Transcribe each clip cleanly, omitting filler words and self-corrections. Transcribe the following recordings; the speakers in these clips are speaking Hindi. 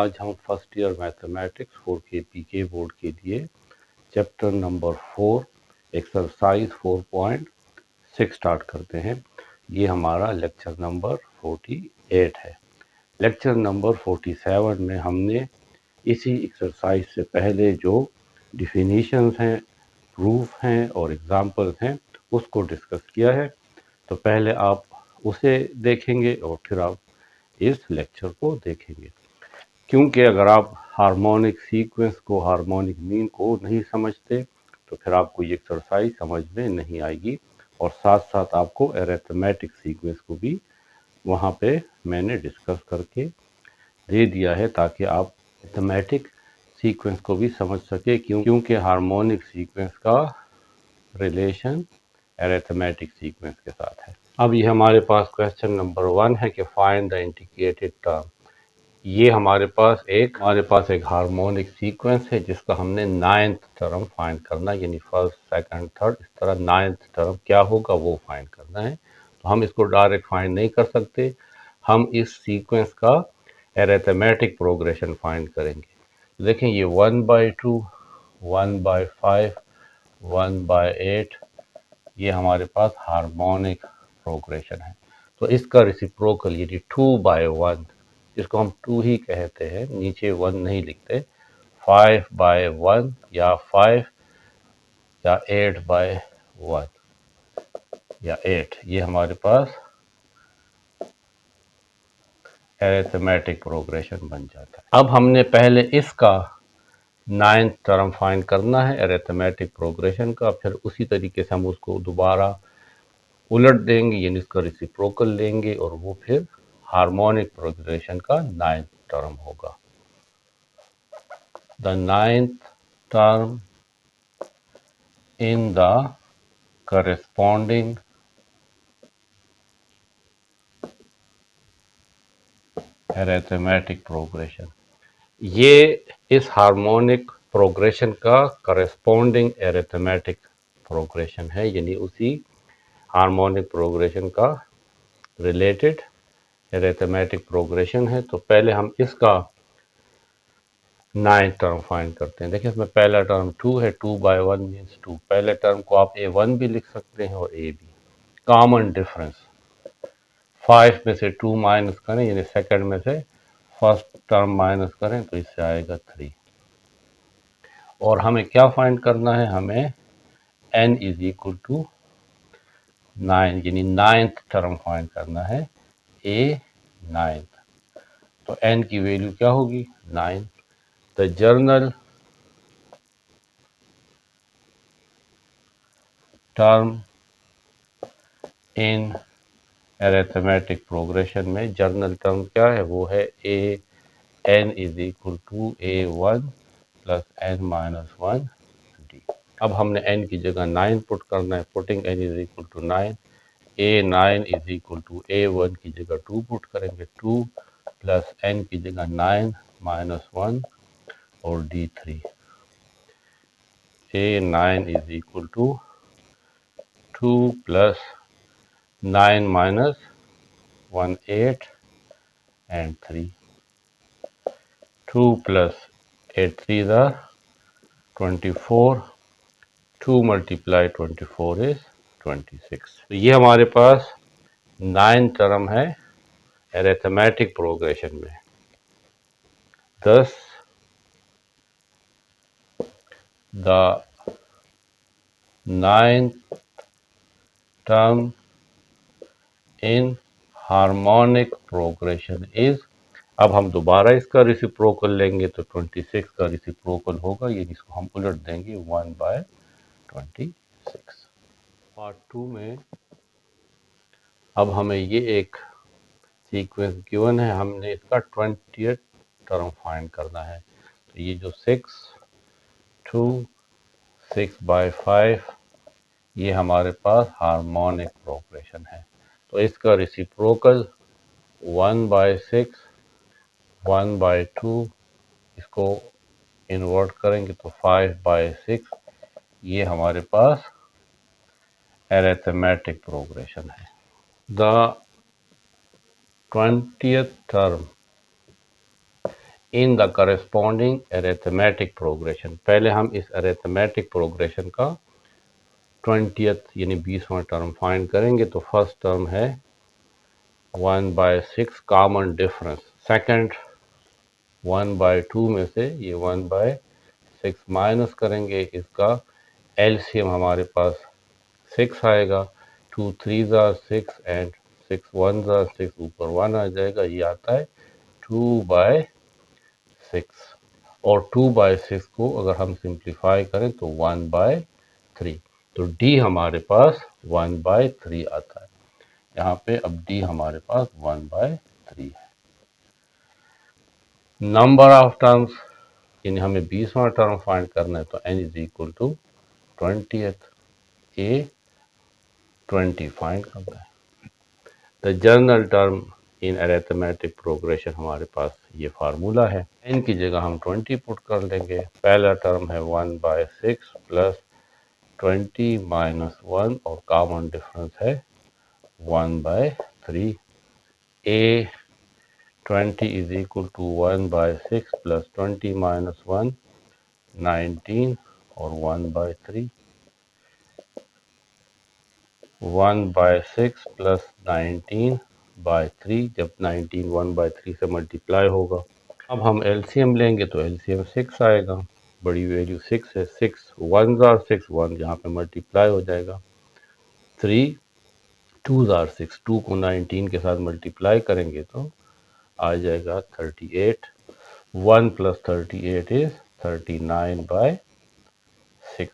आज हम first year mathematics 4K PK board के लिए चैप्टर नंबर 4 एक्सरसाइज 4.6 स्टार्ट करते हैं। ये हमारा लेक्चर नंबर 48 है। लेक्चर नंबर 47 में हमने इसी एक्सरसाइज से पहले जो डिफिनीशंस हैं, प्रूफ हैं और एग्जाम्पल्स हैं उसको डिस्कस किया है। तो पहले आप उसे देखेंगे और फिर आप इस लेक्चर को देखेंगे, क्योंकि अगर आप हार्मोनिक सीक्वेंस को, हार्मोनिक मीन को नहीं समझते तो फिर आपको ये एक्सरसाइज समझ में नहीं आएगी। और साथ साथ आपको अरिथमेटिक सीक्वेंस को भी वहाँ पे मैंने डिस्कस करके दे दिया है ताकि आप अरिथमेटिक सीक्वेंस को भी समझ सके, क्योंकि हार्मोनिक सीक्वेंस का रिलेशन अरिथमेटिक सीक्वेंस के साथ है। अब ये हमारे पास क्वेश्चन नंबर 1 है कि फाइंड द इंटीग्रेटेड टर्म। ये हमारे पास एक हार्मोनिक सीक्वेंस है जिसका हमने 9th टर्म फाइंड करना है, यानी फर्स्ट, सेकंड, थर्ड, इस तरह 9th टर्म क्या होगा वो फाइंड करना है। तो हम इसको डायरेक्ट फाइंड नहीं कर सकते, हम इस सीक्वेंस का अरिथमेटिक प्रोग्रेशन फाइंड करेंगे। देखें ये 1/2, 1/5, 1/8 ये हमारे पास हार्मोनिक प्रोग्रेशन है। तो इसका रेसिप्रोकल यानी 2/1, जिसको हम 2 ही कहते हैं, नीचे 1 नहीं लिखते, 5/1 या 5 या 8/1 या 8, ये हमारे पास अरिथमेटिक प्रोग्रेशन बन जाता है। अब हमने पहले इसका 9th टर्म फाइंड करना है अरिथमेटिक प्रोग्रेशन का, फिर उसी तरीके से हम उसको दोबारा उलट देंगे, यानी इसका रेसिप्रोकल लेंगे और वो फिर हार्मोनिक प्रोग्रेशन का 9th टर्म होगा। The 9th term in the corresponding arithmetic progression, ये इस हार्मोनिक प्रोग्रेशन का करस्पॉन्डिंग अरिथमेटिक प्रोग्रेशन है, यानी उसी हार्मोनिक प्रोग्रेशन का रिलेटेड अरिथमेटिक प्रोग्रेशन है। तो पहले हम इसका 9th टर्म फाइंड करते हैं। देखिए इसमें पहला टर्म 2 है, 2/1 मीन्स 2। पहले टर्म को आप A1 भी लिख सकते हैं और A भी। कॉमन डिफरेंस 5 में से 2 माइनस करें, यानी सेकंड में से फर्स्ट टर्म माइनस करें तो इससे आएगा 3। और हमें क्या फाइंड करना है, हमें n इज इक्वल टू 9, यानी 9th टर्म फाइंड करना है, A 9th। तो n की वैल्यू क्या होगी, 9। The general term in arithmetic progression में जर्नल टर्म क्या है, वो है A n is equal to A1 plus n-1 d। अब हमने n की जगह 9 पुट करना है, putting n is equal to 9, A9 is equal to A1 की जगह 2 पुट करेंगे, 2 प्लस n की जगह 9 माइनस 1 और d3। A9 is equal to 2 plus 9 minus 1 8 and 3, 2 plus 8 3 the 24, 2 multiply 24 is 26। तो ये हमारे पास 9 टर्म है अरिथमेटिक प्रोग्रेशन में। Thus the 9th term in harmonic progression is, अब हम दोबारा इसका रेसिप्रोकल लेंगे तो 26 का रेसिप्रोकल होगा, ये इसको हम उलट देंगे 1/26। पार्ट 2 में अब हमें ये एक सीक्वेंस गिवन है, हमने इसका 20th टर्म फाइंड करना है। तो ये जो 6, 2, 6/5 ये हमारे पास हार्मोनिक प्रोग्रेशन है। तो इसका रेसिप्रोकल 1/6, 1/2, इसको इन्वर्ट करेंगे तो 5/6, ये हमारे पास अरिथमेटिक प्रोग्रेशन है। The 20th term in the corresponding arithmetic progression. पहले हम इस अरिथमेटिक प्रोग्रेशन का 20th यानी 20वां टर्म फाइंड करेंगे। तो फर्स्ट टर्म है 1/6 कॉमन डिफरेंस। सेकंड 1/2 में से ये 1/6 माइनस करेंगे, इसका एलसीएम हमारे पास 6 आएगा। 2 3 आर 6 एंड 6 1 आर 6, ऊपर 1 आ जाएगा, ये आता है 2/6। और 2/6 को अगर हम सिंप्लीफाई करें तो 1/3। तो डी हमारे पास 1/3 आता है। यहाँ पे अब डी हमारे पास 1/3 है। नंबर ऑफ टर्म्स यानी हमें 20वां टर्म फाइंड करना है, तो n is equal to 20th। A 20 find करना है। The general term in arithmetic progression हमारे पास ये फार्मूला है। n की जगह हम 20 पुट कर लेंगे। पहला टर्म है 1/6 प्लस 20 माइनस 1 और कॉमन डिफरेंस है 1/3। a 20 is equal to 1/6 plus 20 minus 1 19 और 1/3। 1/6 प्लस 19/3, जब 19 1/3 से मल्टीप्लाई होगा। अब हम एलसीएम लेंगे तो एलसीएम 6 आएगा। बड़ी वैल्यू 6 है। 6 1 आर 6, 1 यहाँ पे मल्टीप्लाई हो जाएगा। 3 2 आर 6, 2 को 19 के साथ मल्टीप्लाई करेंगे तो आ जाएगा 38। 1 प्लस 38 इज 39/6।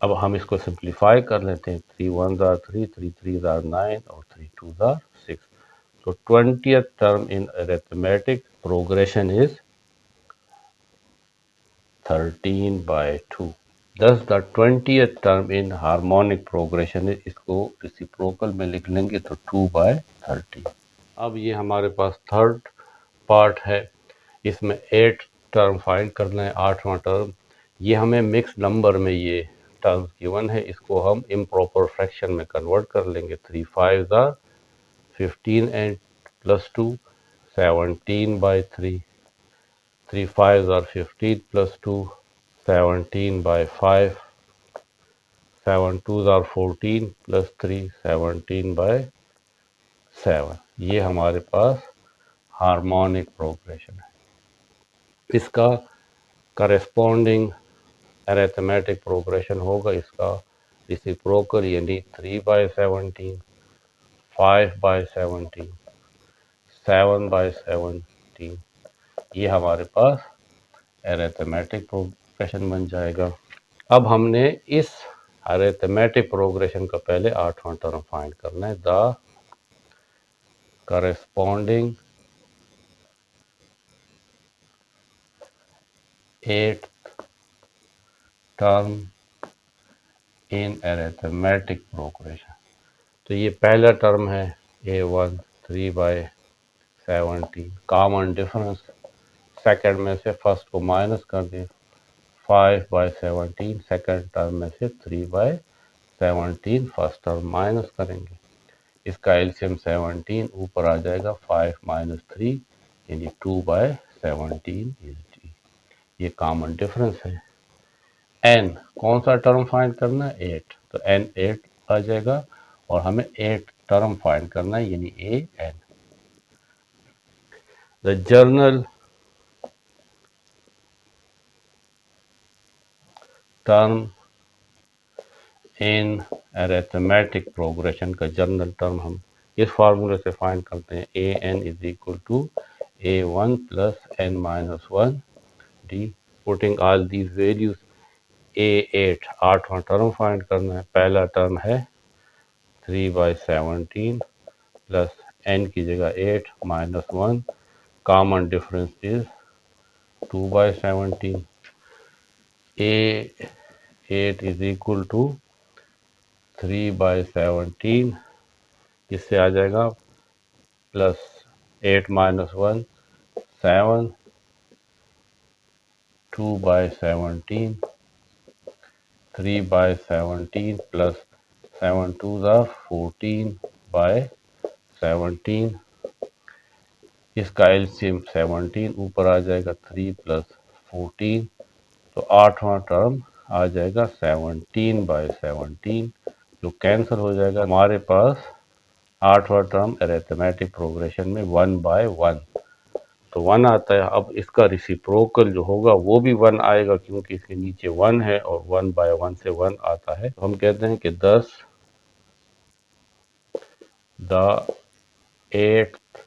अब हम इसको सिंप्लीफाई कर लेते हैं। 3 1 आर 3, 3 3 आर 9 और 3 2 आर 6। तो 20th term in arithmetic progression is 13/2। Thus the 20th term in harmonic progression is, इसको रेसिप्रोकल में लिख लेंगे तो 2/13। अब ये हमारे पास थर्ड पार्ट है। इसमें 8 टर्म फाइंड करना है, 8वां टर्म। ये हमें मिक्स नंबर में ये टर्म्स गिवन है, इसको हम इम्प्रॉपर फ्रैक्शन में कन्वर्ट कर लेंगे। 3 5 are 15 and plus 2 17/3। 3 5 are 15 plus 2 17/5। 7 2 are 14 plus 3 17/7। ये हमारे पास हार्मोनिक प्रोग्रेशन है। इसका करेस्पॉन्डिंग अरिथमेटिक प्रोग्रेशन होगा, इसका रेसिप्रोकल यानी 3/17 5/17 7/17। ये हमारे पास अरिथमेटिक प्रोग्रेशन बन जाएगा। अब हमने इस अरिथमेटिक प्रोग्रेशन का पहले 8वां टर्म फाइंड करना है। The corresponding 8th term in arithmetic progression. तो ये पहला टर्म है a1 3/17 कॉमन डिफरेंस। सेकंड में से फर्स्ट को माइनस कर दें, 5/17। सेकंड टर्म में से 3/17 फर्स्ट टर्म माइनस करेंगे, इसका एलसीएम 17 ऊपर आ जाएगा। 5 माइनस 3 यानी 2/17 इज डी। ये कॉमन डिफरेंस है। n कौन सा टर्म फाइंड करना है? 8। तो n 8 आ जाएगा और हमें 8 टर्म फाइंड करना है यानी a n। The general term in arithmetic progression का जर्नल टर्म हम इस फार्मूले से फाइंड करते हैं। a n is equal to a1 plus n minus 1 d। Putting all these values, a8 8वां टर्म फाइंड करना है। पहला टर्म है 3/17 प्लस n की जगह 8 minus 1, common difference is 2/17। a8 is equal to 3/17, इससे आ जाएगा प्लस 8 माइनस 1 7, 2/17। 3/17 प्लस 7 2 14/17, इसका एलसीएम 17, ऊपर आ जाएगा 3 प्लस 14, तो आठवां टर्म आ जाएगा 17/17, जो कैंसिल हो जाएगा। हमारे पास आठवां टर्म अरिथमेटिक प्रोग्रेशन में 1/1, तो 1 आता है। अब इसका रेसिप्रोकल जो होगा वो भी 1 आएगा, क्योंकि इसके नीचे 1 है और 1/1 से 1 आता है। तो हम कहते हैं कि 10 the 8th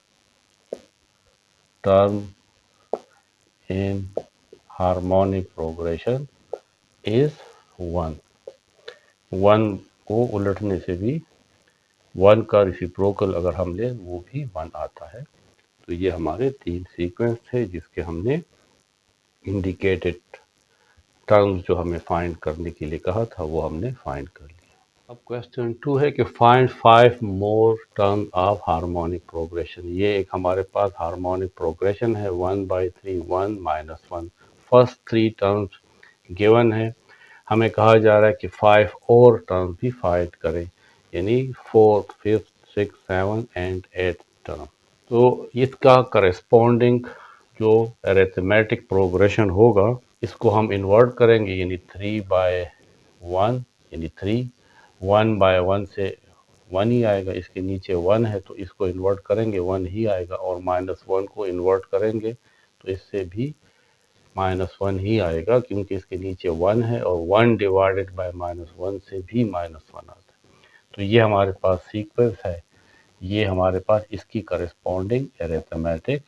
term in harmonic progression is 1। 1 को उलटने से भी 1 का रेसिप्रोकल अगर हम लें वो भी 1 आता है। तो ये हमारे 3 सीक्वेंस थे जिसके हमने इंडिकेटेड टर्म्स जो हमें फाइंड करने के लिए कहा था वो हमने फाइंड कर लिया। अब क्वेश्चन 2 है कि find 5 more term of harmonic progression. ये एक हमारे पास हार्मोनिक प्रोग्रेशन है 1/3 1 -1। फर्स्ट 3 टर्म्स गिवन है, हमें कहा जा रहा है कि 5 और टर्म भी फाइंड करें, यानी 4th 5th 6th 7th and 8th term. तो इसका करस्पॉन्डिंग जो अरिथमेटिक प्रोग्रेशन होगा इसको हम इन्वर्ट करेंगे, यानी 3/1, यानी 3 1/1 से 1 ही आएगा, इसके नीचे 1 है तो इसको इन्वर्ट करेंगे 1 ही आएगा, और -1 को इन्वर्ट करेंगे तो इससे भी -1 ही आएगा, क्योंकि इसके नीचे 1 है और 1 डिवाइडेड बाय -1 से भी -1 आता है। तो ये हमारे पास सीक्वेंस है, ये हमारे पास इसकी करस्पॉन्डिंग अरिथमेटिक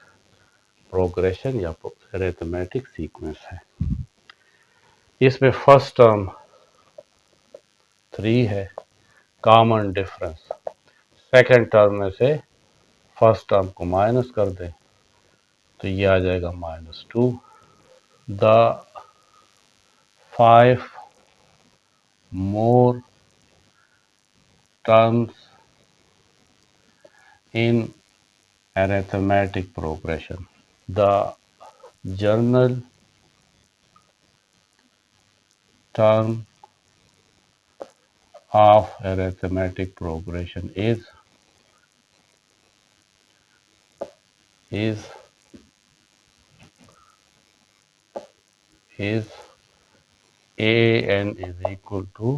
प्रोग्रेशन या अरिथमेटिक सीक्वेंस है। इसमें फर्स्ट टर्म 3 है, कॉमन डिफरेंस सेकेंड टर्म में से फर्स्ट टर्म को माइनस कर दें तो ये आ जाएगा -2। The 5 more terms in arithmetic progression. The journal term of arithmetic progression is an is equal to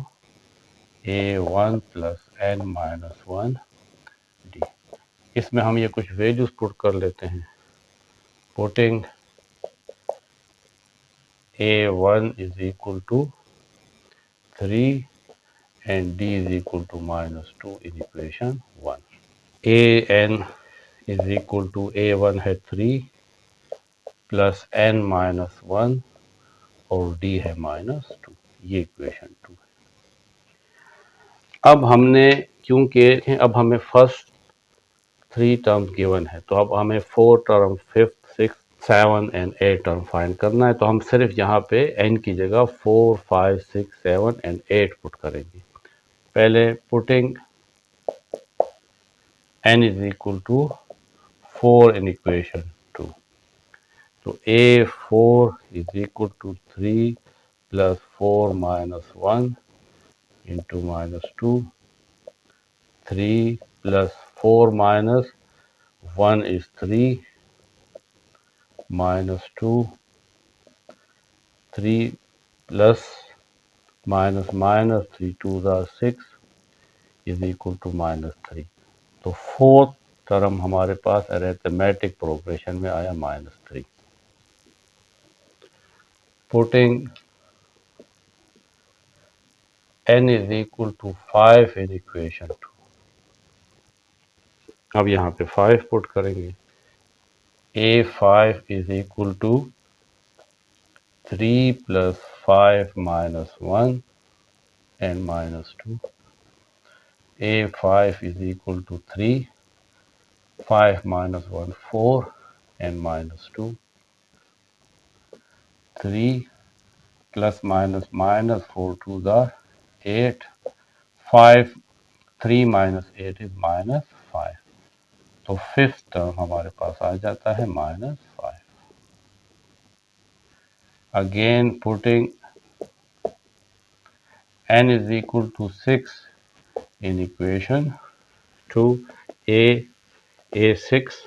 a1 plus n minus 1 d। इसमें हम ये कुछ वैल्यूज पुट कर लेते हैं। Putting a1 is equal to 3 and d is equal to -2 in equation 1। an is equal to a1 है 3 प्लस n माइनस 1 और d है -2, ये इक्वेशन 2 है। अब हमने क्योंकि अब हमें फर्स्ट 3 टर्म गिवन है, तो अब हमें 4 term 5th 6th 7 and 8 term find करना है। तो हम सिर्फ यहाँ पे n की जगह 4 5 6 7 एंड 8 पुट करेंगे। पहले putting n is equal to 4 in equation 2, तो a4 is equal to 3 plus 4 minus 1 into -2, 3 plus 4 minus 1 is 3, minus 2, 3 plus minus minus 3 2s are 6 is equal to -3। तो फोर्थ टर्म हमारे पास अरिथमेटिक प्रोग्रेशन में आया -3। Putting n is equal to 5 in equation 2, अब यहाँ पे 5 पुट करेंगे। a5 is equal to 3 plus 5 minus 1 and -2, a5 is equal to 3, 5 minus 1 4 and -2, 3 plus minus 4 2s are 8, 5 3 minus 8 is -5, तो फिफ्थ टर्म हमारे पास आ जाता है -5। Again putting n is equal to 6 in equation 2, a6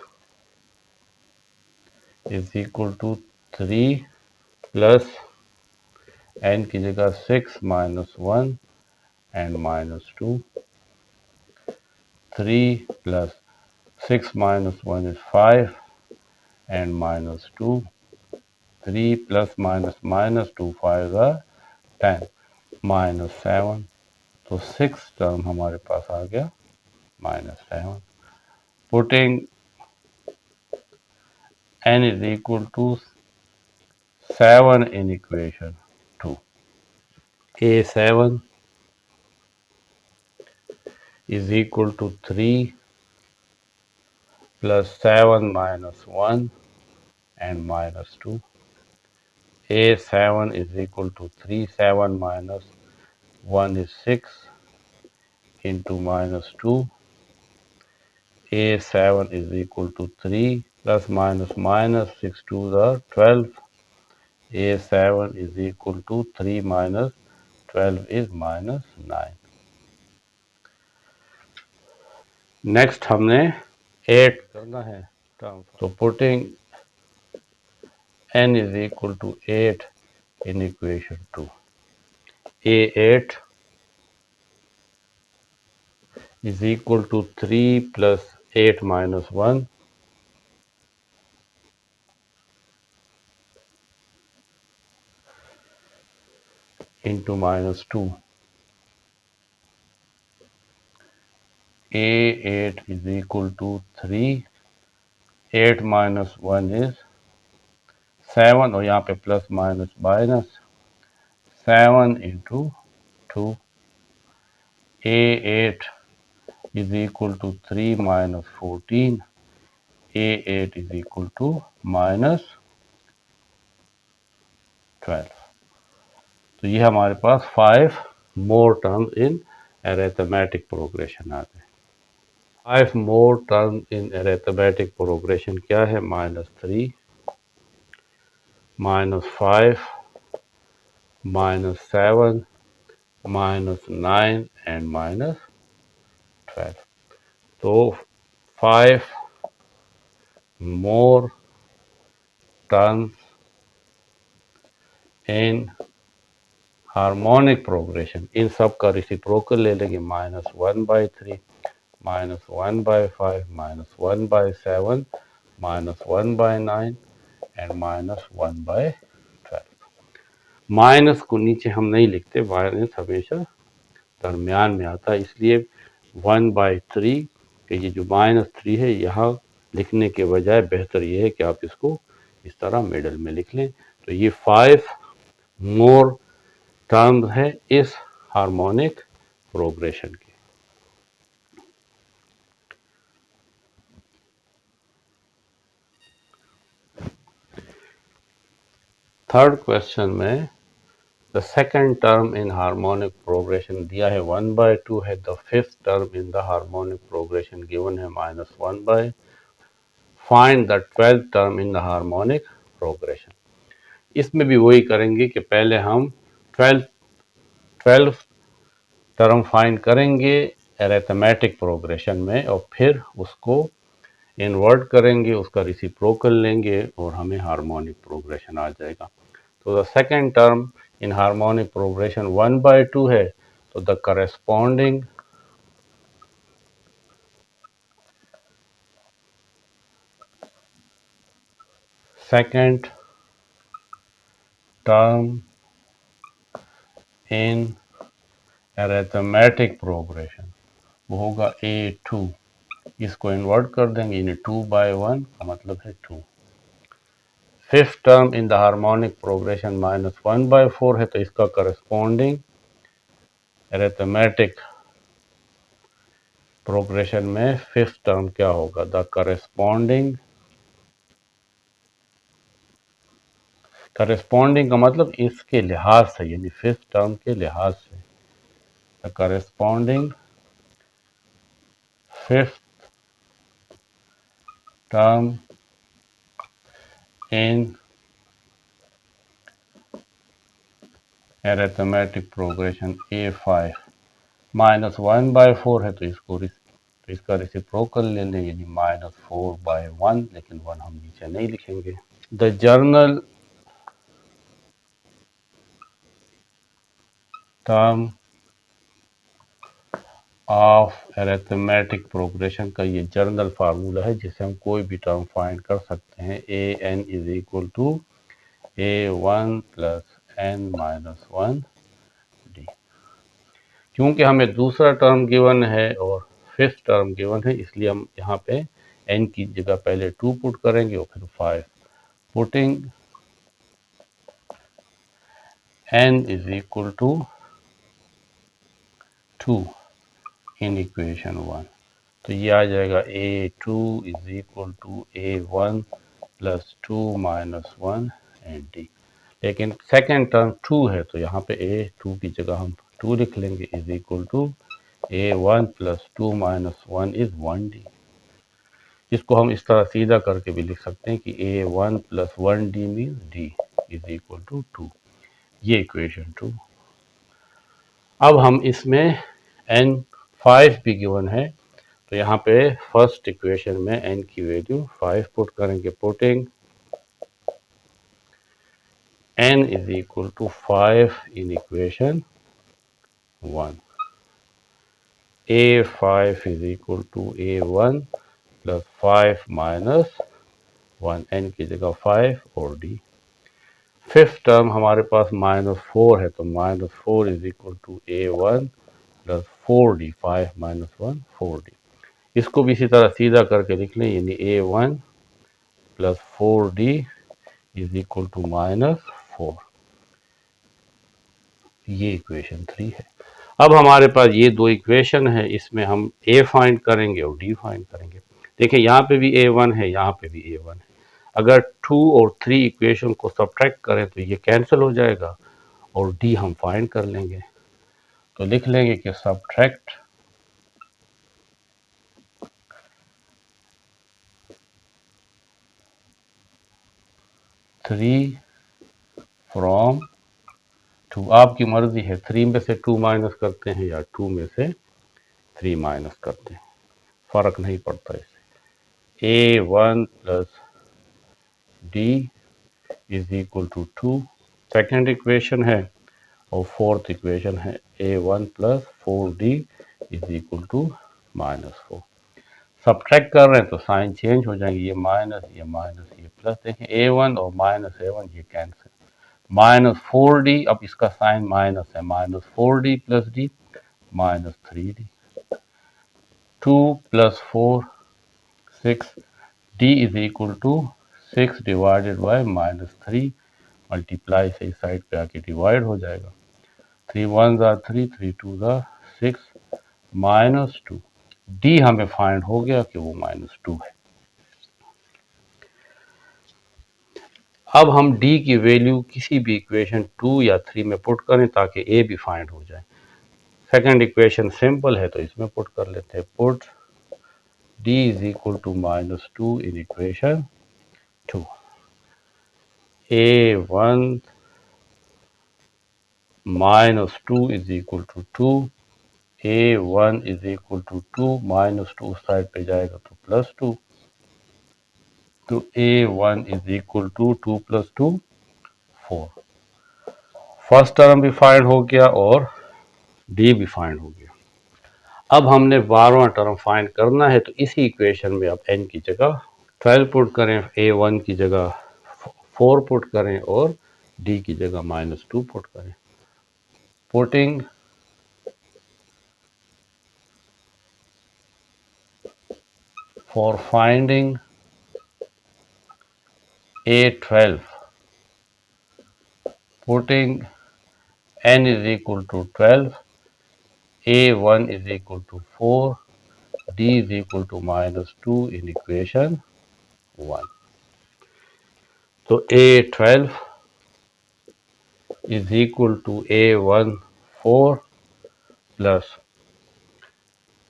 is equal to 3 plus n की जगह 6 minus 1 and minus 2, 3 plus 6 minus 1 is 5 and minus 2, 3 plus minus 2, 5 are 10, minus 7, तो 6 टर्म हमारे पास आ गया minus 7. Putting n is equal to 7 in equation 2. A7 is equal to 3 plus 7 minus 1 and minus 2. A7 is equal to 3, 7 minus 1 is 6 into minus 2. A7 is equal to 3 plus minus 6 2s are 12. A7 is equal to 3 minus 12 is minus 9. Next हमने 8 करना है term. So putting n is equal to 8 in equation 2. A8 is equal to 3 plus 8 minus 1 into minus 2. A8 is equal to 3. 8 minus 1 is 7 और यहाँ पे plus minus minus 7 into 2. A8 is equal to 3 minus 14. A8 is equal to minus 12. तो ये हमारे पास 5 more terms in arithmetic progression आ गए. 5 more terms in arithmetic progression क्या है? -3, -5, -7, -9 and -12. तो 5 more terms in harmonic progression, इन सब का रेसिप्रोकल ले लेंगे. -1/3, -1/5, -1/7, -1/9 एंड -1/12. माइनस को नीचे हम नहीं लिखते, माइनस हमेशा दरमियान में आता है, इसलिए 1/3 के ये जो -3 है यहाँ लिखने के बजाय बेहतर ये है कि आप इसको इस तरह मिडल में लिख लें. तो ये 5 मोर टर्म है इस हार्मोनिक प्रोग्रेशन की. थर्ड क्वेश्चन में the second term in harmonic progression दिया है 1/2 है. The fifth term in the harmonic progression given है -1/. Find the 12th term in the harmonic progression. इसमें भी वही करेंगे कि पहले हम 12 टर्म फाइंड करेंगे अरिथमेटिक प्रोग्रेशन में और फिर उसको इन्वर्ट करेंगे, उसका रेसिप्रोकल लेंगे और हमें हार्मोनिक प्रोग्रेशन आ जाएगा. तो the second term in harmonic progression 1/2 है, तो the corresponding second term in arithmetic progression वो होगा A2. इसको इन्वर्ट कर देंगे, यानी 2/1 का मतलब है 2. Fifth term in the harmonic progression -1/4 है, तो इसका करस्पॉन्डिंग अरिथमेटिक प्रोग्रेशन में फिफ्थ टर्म क्या होगा? द करस्पॉन्डिंग का मतलब इसके लिहाज से, यानी फिफ्थ टर्म के लिहाज से. The corresponding fifth term in arithmetic progression A5 -1/4 है, तो इसका रेसिप्रोकल ले लें, यानी -4/1, लेकिन 1 हम नीचे नहीं लिखेंगे. The general term of arithmetic progression का ये जर्नल फार्मूला है जिससे हम कोई भी टर्म फाइंड कर सकते हैं। A N is equal to A1 plus n minus 1 D. क्योंकि हमें दूसरा टर्म गिवन है और फिफ्थ टर्म गिवन है, इसलिए हम यहाँ पे n की जगह पहले 2 पुट करेंगे और फिर 5। Putting n is equal to 2 in equation 1, तो ये आ जाएगा A2 is equal to A1 plus 2 minus 1 and D. लेकिन सेकेंड टर्म 2 है तो यहाँ पे A2 की जगह हम 2 लिख लेंगे is equal to A1 plus 2 minus 1 is 1D। इसको हम इस तरह सीधा करके भी लिख सकते हैं कि A1 plus 1D means D is equal to 2। ये इक्वेशन 2। अब हम इसमें N5 भी गिवन है, तो यहाँ पे फर्स्ट इक्वेशन में n की वैल्यू 5 पुट करेंगे। Putting n is equal to 5 in equation 1। A5 is equal to A1 plus 5 minus 1, n की जगह 5 और d। फिफ्थ टर्म हमारे पास -4 है तो -4 is equal to A1 plus 4D। 5 minus 1 4D। इसको भी इसी तरह सीधा करके लिख लें, यानी A1 plus 4D is equal to -4। ये इक्वेशन 3 है। अब हमारे पास ये दो इक्वेशन है, इसमें हम A फाइंड करेंगे और D फाइंड करेंगे। देखिए यहाँ पे भी A1 है, यहाँ पे भी A1 है। अगर 2 और 3 इक्वेशन को सब्ट्रैक्ट करें तो ये कैंसिल हो जाएगा और D हम फाइंड कर लेंगे। तो लिख लेंगे कि सब्ट्रैक्ट 3 फ्रॉम 2। आपकी मर्जी है, 3 में से 2 माइनस करते हैं या 2 में से 3 माइनस करते हैं, फर्क नहीं पड़ता इससे। A1 plus D is equal to 2 second equation है और फोर्थ इक्वेशन है A1 plus 4D is equal to -4। Subtract कर रहे हैं तो साइन चेंज हो जाएंगे, ये माइनस ये प्लस। देखें A1 और -A1 ये कैंसिल। -4D, अब इसका साइन माइनस है, -4D plus D -3D। 2 plus 4 6, D is equal to 6 divided by -3। Multiply से इस साइड पे आके डिवाइड हो जाएगा। 3 1 are 3, 3 2 are 6 -2। D हमें फाइंड हो गया कि वो -2 है। अब हम D की वैल्यू किसी भी इक्वेशन 2 या 3 में पुट करें ताकि A भी फाइंड हो जाए। सेकंड इक्वेशन सिंपल है तो इसमें पुट कर लेते हैं। Put D is equal to -2 in equation 2। A1 -2 is equal to 2। A1 is equal to 2, -2 उस साइड पे जाएगा तो +2, तो A1 is equal to 2 plus 2 4। First term भी फाइंड हो गया और D भी फाइंड हो गया। अब हमने 12वां टर्म फाइंड करना है, तो इसी इक्वेशन में अब n की जगह 12 पुट करें, A1 की जगह 4 पुट करें और D की जगह -2 पुट करें। Putting for finding A12, putting n is equal to 12, A1 is equal to 4, D is equal to -2 in equation 1. So A12 is equal to A1 4 plus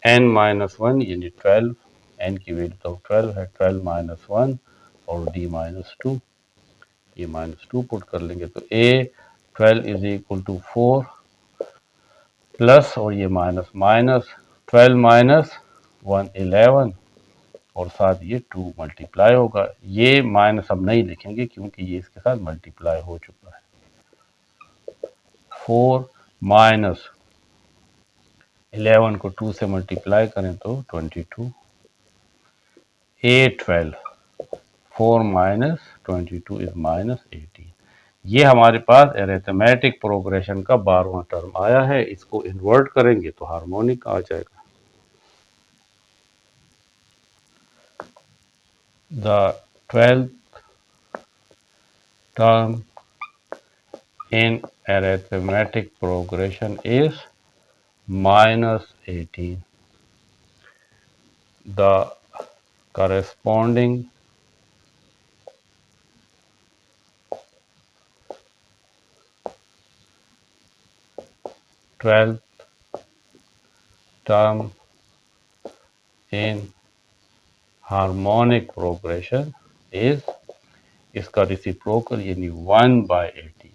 n minus 1 यानी 12, n की वैल्यू तो 12 है, 12 minus 1 और D -2, ये -2 पुट कर लेंगे तो A12 is equal to 4 plus और ये माइनस 12 माइनस 1 11 और साथ ये 2 मल्टीप्लाई होगा। ये माइनस अब नहीं लिखेंगे क्योंकि ये इसके साथ मल्टीप्लाई हो चुका है। 4 माइनस 11 को 2 से मल्टीप्लाई करें तो 22। 8 12 4 माइनस 22 इज माइनस 18। ये हमारे पास अरिथमेटिक प्रोग्रेशन का 12वां टर्म आया है। इसको इन्वर्ट करेंगे तो हार्मोनिक आ जाएगा। The 12th term in arithmetic progression is minus 18. The corresponding twelfth term in harmonic progression is, इसका रिसिप्रोकल यानी 1/18।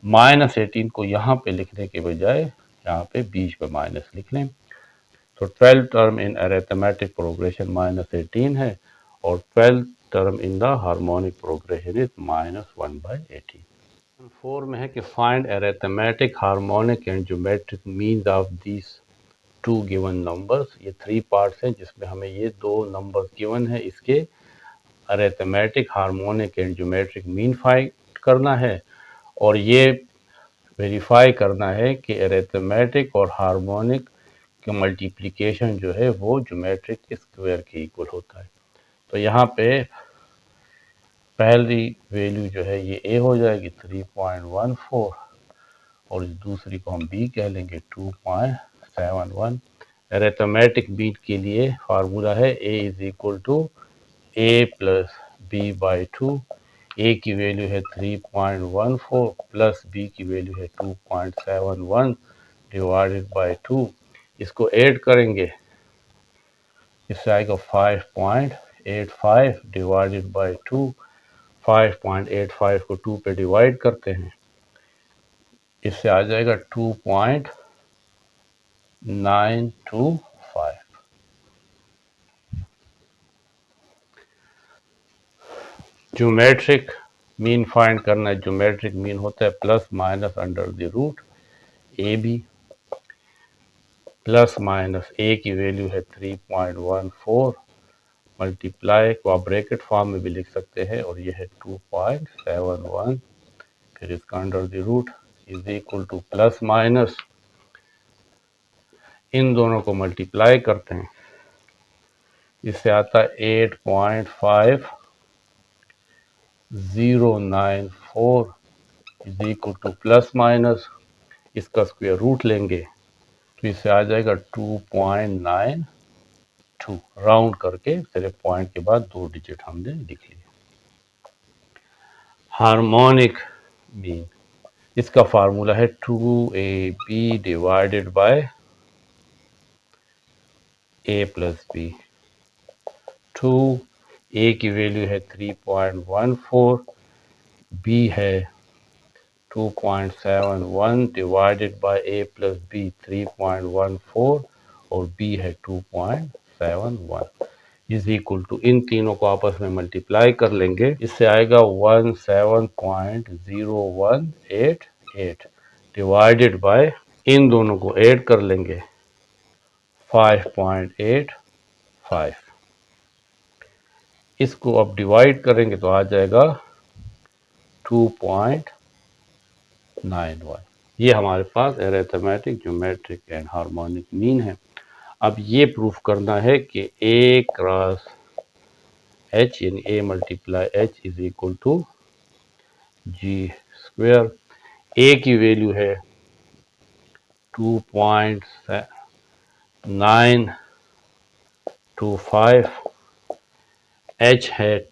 माइनस 18 को यहाँ पे लिखने के बजाय यहाँ पे बीच में माइनस लिख लें। तो 12th term in arithmetic progression minus 18 है और 12th term in the harmonic progression is minus 1/18। 4 में है कि find arithmetic harmonic and geometric means of these 2 given numbers. ये 3 पार्ट्स हैं जिसमें हमें ये 2 नंबर्स गिवन है, इसके arithmetic harmonic and geometric mean find करना है और ये वेरीफाई करना है कि अरिथमेटिक और हार्मोनिक का मल्टीप्लिकेशन जो है वो ज्योमेट्रिक स्क्वायर के इक्वल होता है। तो यहाँ पे पहली वैल्यू जो है ये ए हो जाएगी 3.14 और दूसरी को हम बी कह लेंगे 2.71। अरिथमेटिक मीन के लिए फार्मूला है A is equal to A plus B by 2। ए की वैल्यू है 3.14 प्लस बी की वैल्यू है 2.71 डिवाइडेड बाई 2। इसको ऐड करेंगे, इससे आएगा 5.85 डिवाइडेड बाई 2। 5.85 को 2 पे डिवाइड करते हैं, इससे आ जाएगा 2.925। ज्योमेट्रिक मीन फाइंड करना है। ज्योमेट्रिक मीन होता है plus minus under the root A B. Plus minus A की वैल्यू है 3.14 मल्टीप्लाई को आप ब्रैकेट फॉर्म में भी लिख सकते हैं और ये है 2.71, फिर इसका under the root is equal to plus minus, इन दोनों को मल्टीप्लाई करते हैं, इससे आता है 8.5094 is equal to plus minus, इसका स्क्वायर रूट लेंगे तो इससे आ जाएगा 2.92। राउंड करके सिर्फ पॉइंट के बाद 2 डिजिट हमने लिख लिए। हार्मोनिक मीन, इसका फार्मूला है 2ab divided by a plus b. 2 a की वैल्यू है 3.14, b है 2.71 divided by a plus b 3.14 और b है 2.71 इज इक्वल टू, इन तीनों को आपस में मल्टीप्लाई कर लेंगे, इससे आएगा 17.0188 डिवाइडेड बाय, इन दोनों को ऐड कर लेंगे 5.85। इसको अब डिवाइड करेंगे तो आ जाएगा 2.91। ये हमारे पास arithmetic, geometric and harmonic mean है। अब ये प्रूफ करना है कि a क्रॉस h यानी a multiply h is equal to G square. a की वैल्यू है 2.925, h है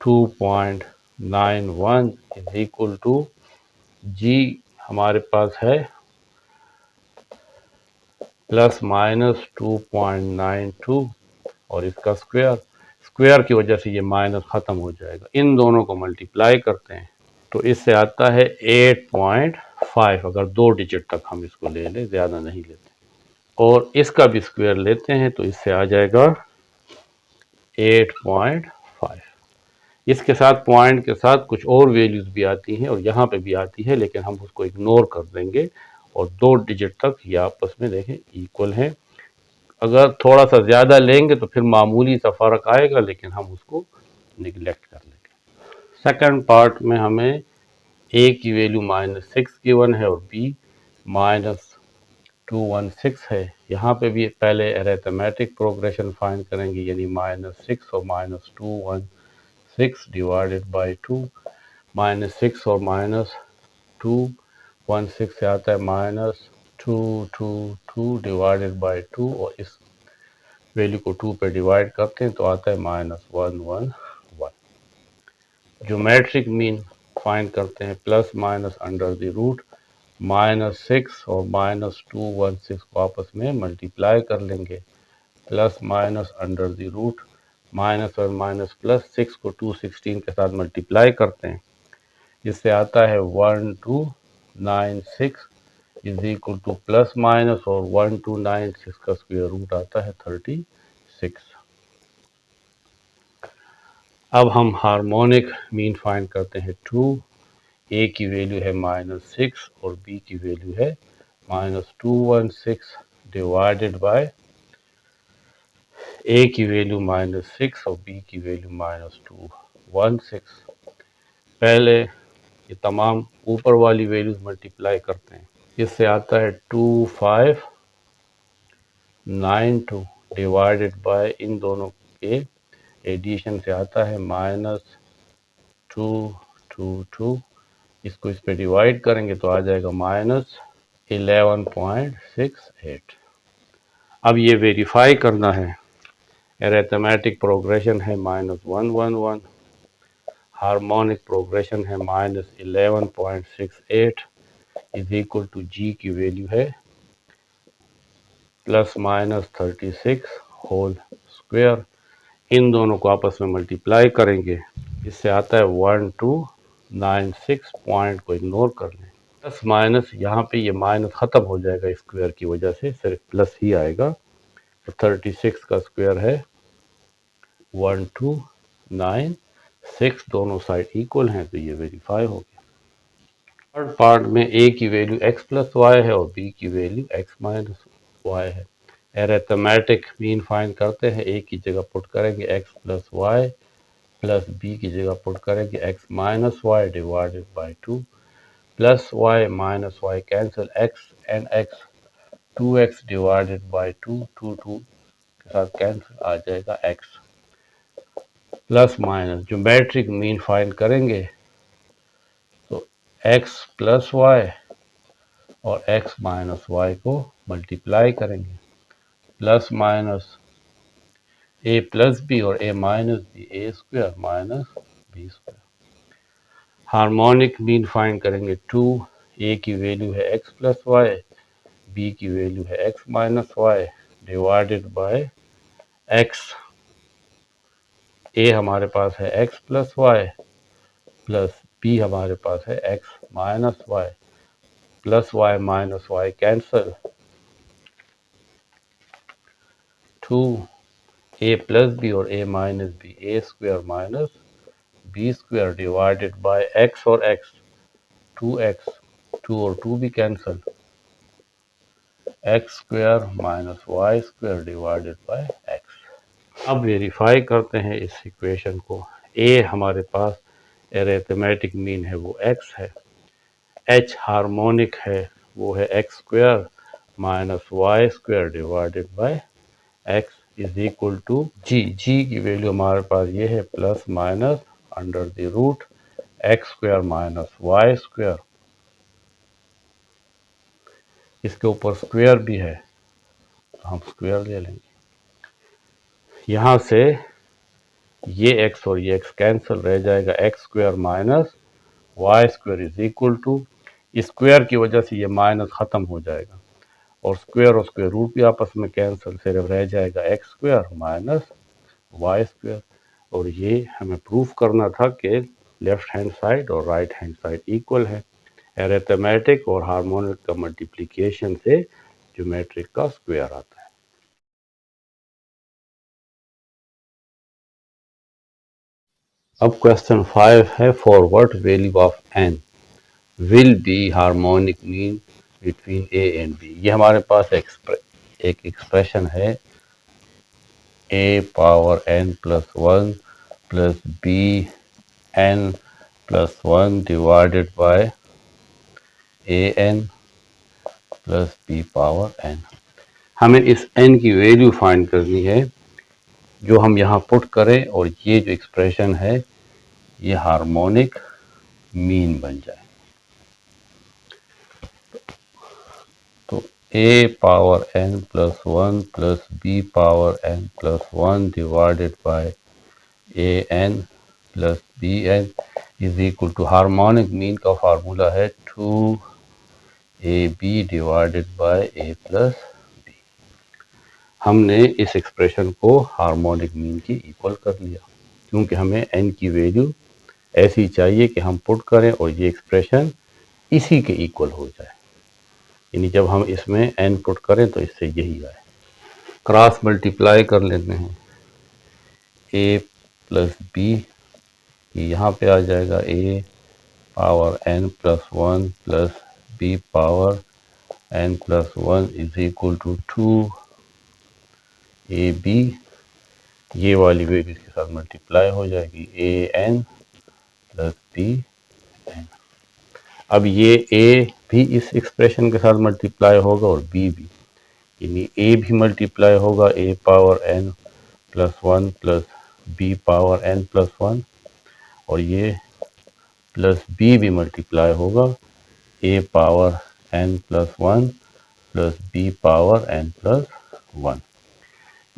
2.91 इज इक्वल टू जी हमारे पास है प्लस माइनस 2.92 और इसका स्क्वायर, स्क्वायर की वजह से ये माइनस ख़त्म हो जाएगा। इन दोनों को मल्टीप्लाई करते हैं तो इससे आता है 8.5, अगर 2 डिजिट तक हम इसको ले लें, ज़्यादा नहीं लेते, और इसका भी स्क्वायर लेते हैं तो इससे आ जाएगा 8.5। इसके साथ पॉइंट के साथ कुछ और वैल्यूज भी आती हैं और यहाँ पे भी आती है, लेकिन हम उसको इग्नोर कर देंगे और 2 डिजिट तक ये आपस में देखें इक्वल हैं। अगर थोड़ा सा ज़्यादा लेंगे तो फिर मामूली सा फ़र्क आएगा, लेकिन हम उसको निगलेक्ट कर लेंगे। सेकंड पार्ट में हमें a की वैल्यू -6 गिवन है और b -216 है। यहाँ पे भी पहले अरिथमेटिक प्रोग्रेशन फाइंड करेंगे, यानी -6 और -216 डिवाइडेड बाई 2। -6 और -216 से आता है -222 डिवाइडेड बाई 2 और इस वैल्यू को 2 पे डिवाइड करते हैं तो आता है -111। ज्योमेट्रिक मीन फाइंड करते हैं, plus minus under the root. -6 और -216 को आपस में मल्टीप्लाई कर लेंगे, plus minus under the root. Minus और माइनस प्लस, 6 को 216 के साथ मल्टीप्लाई करते हैं, इससे आता है 1296 is equal to plus minus और 1296 का स्क्वायर रूट आता है 36। अब हम हार्मोनिक मीन फाइंड करते हैं 2। ए की वैल्यू है -6 और बी की वैल्यू है -216 डिवाइडेड बाय ए की वैल्यू -6 और बी की वैल्यू -216। पहले ये तमाम ऊपर वाली वैल्यूज मल्टीप्लाई करते हैं, इससे आता है 2592 डिवाइडेड बाय इन दोनों के एडिशन से आता है -222। इसको इस पे डिवाइड करेंगे तो आ जाएगा -11.68। अब ये वेरीफाई करना है, अरिथमेटिक प्रोग्रेशन है -111, हार्मोनिक प्रोग्रेशन है -11.68 इज इक्वल टू जी की वैल्यू है +-36 होल स्क्वायर। इन दोनों को आपस में मल्टीप्लाई करेंगे, इससे आता है 1296। पॉइंट को इग्नोर कर लें, प्लस माइनस यहाँ पे ये माइनस ख़त्म हो जाएगा स्क्वायर की वजह से, सिर्फ प्लस ही आएगा। तो 36 का स्क्वायर है 1296, दोनों साइड इक्वल हैं तो ये वेरीफाई हो गया। थर्ड पार्ट में a की वैल्यू x प्लस वाई है और b की वैल्यू x माइनस वाई है। अरिथमेटिक मीन फाइंड करते हैं, a की जगह पुट करेंगे x plus y plus b की जगह पुट करेंगे x minus y divided by 2। Plus y minus y cancel, x and x 2x divided by 2, 2 के साथ कैंसिल, आ जाएगा x plus minus. Geometric mean find करेंगे तो x प्लस वाई और x माइनस वाई को मल्टीप्लाई करेंगे, plus minus a plus B और a minus b, a square minus b square. Harmonic mean find करेंगे 2। a की वैल्यू है x प्लस वाई, b की वैल्यू है x minus y divided by x। a हमारे पास है x plus y plus b हमारे पास है x minus y, plus y minus y cancel, 2a plus B और a minus b, a square minus b square divided by x और x 2x, 2 और 2 भी cancel, x square minus Y square divided by x। अब वेरीफाई करते हैं इस इक्वेशन को। a हमारे पास अरिथमेटिक मीन है वो x है, h हार्मोनिक है वो है x square minus Y square divided by x is equal to G. G की वैल्यू हमारे पास ये है plus minus under the root x square minus Y square, इसके ऊपर स्क्वायर भी है तो हम स्क्वायर ले लेंगे। यहाँ से ये x और ये x कैंसिल, रह जाएगा x square minus Y square is equal to, square की वजह से ये माइनस ख़त्म हो जाएगा और स्क्वायर रूट भी आपस में कैंसिल, सिर्फ रह जाएगा x square minus Y square. और ये हमें प्रूफ करना था कि लेफ्ट हैंड साइड और राइट हैंड साइड इक्वल है। अरिथमेटिक और हार्मोनिक का मल्टीप्लिकेशन से ज्योमेट्रिक का स्क्वायर आता है। अब क्वेश्चन 5 है, for what value of n will be harmonic mean between a and b। ये हमारे पास एक एक्सप्रेशन है a power n plus 1 plus b n plus 1 divided by a n plus b power n। हमें इस n की वैल्यू फाइंड करनी है जो हम यहाँ पुट करें और ये जो एक्सप्रेशन है ये हार्मोनिक मीन बन जाए। तो a power n plus 1 plus b power n plus 1 divided by a n plus b n is equal to harmonic mean का फार्मूला है 2ab divided by a plus b। हमने इस एक्सप्रेशन को हार्मोनिक मीन के इक्वल कर लिया क्योंकि हमें n की वैल्यू ऐसी चाहिए कि हम पुट करें और ये एक्सप्रेशन इसी के इक्वल हो जाए, यानी जब हम इसमें n पुट करें तो इससे यही आए। क्रॉस मल्टीप्लाई कर लेते हैं a प्लस बी, यहाँ पे आ जाएगा a power n plus 1 plus b power n plus 1 is equal to 2ab। ये वाली वैल्यू इसके साथ मल्टीप्लाई हो जाएगी an प्लस b n। अब ये a भी इस एक्सप्रेशन के साथ मल्टीप्लाई होगा और b भी, यानी a भी मल्टीप्लाई होगा a power n plus 1 plus b power n plus 1 और ये प्लस b भी मल्टीप्लाई होगा a power n plus 1 plus b power n plus 1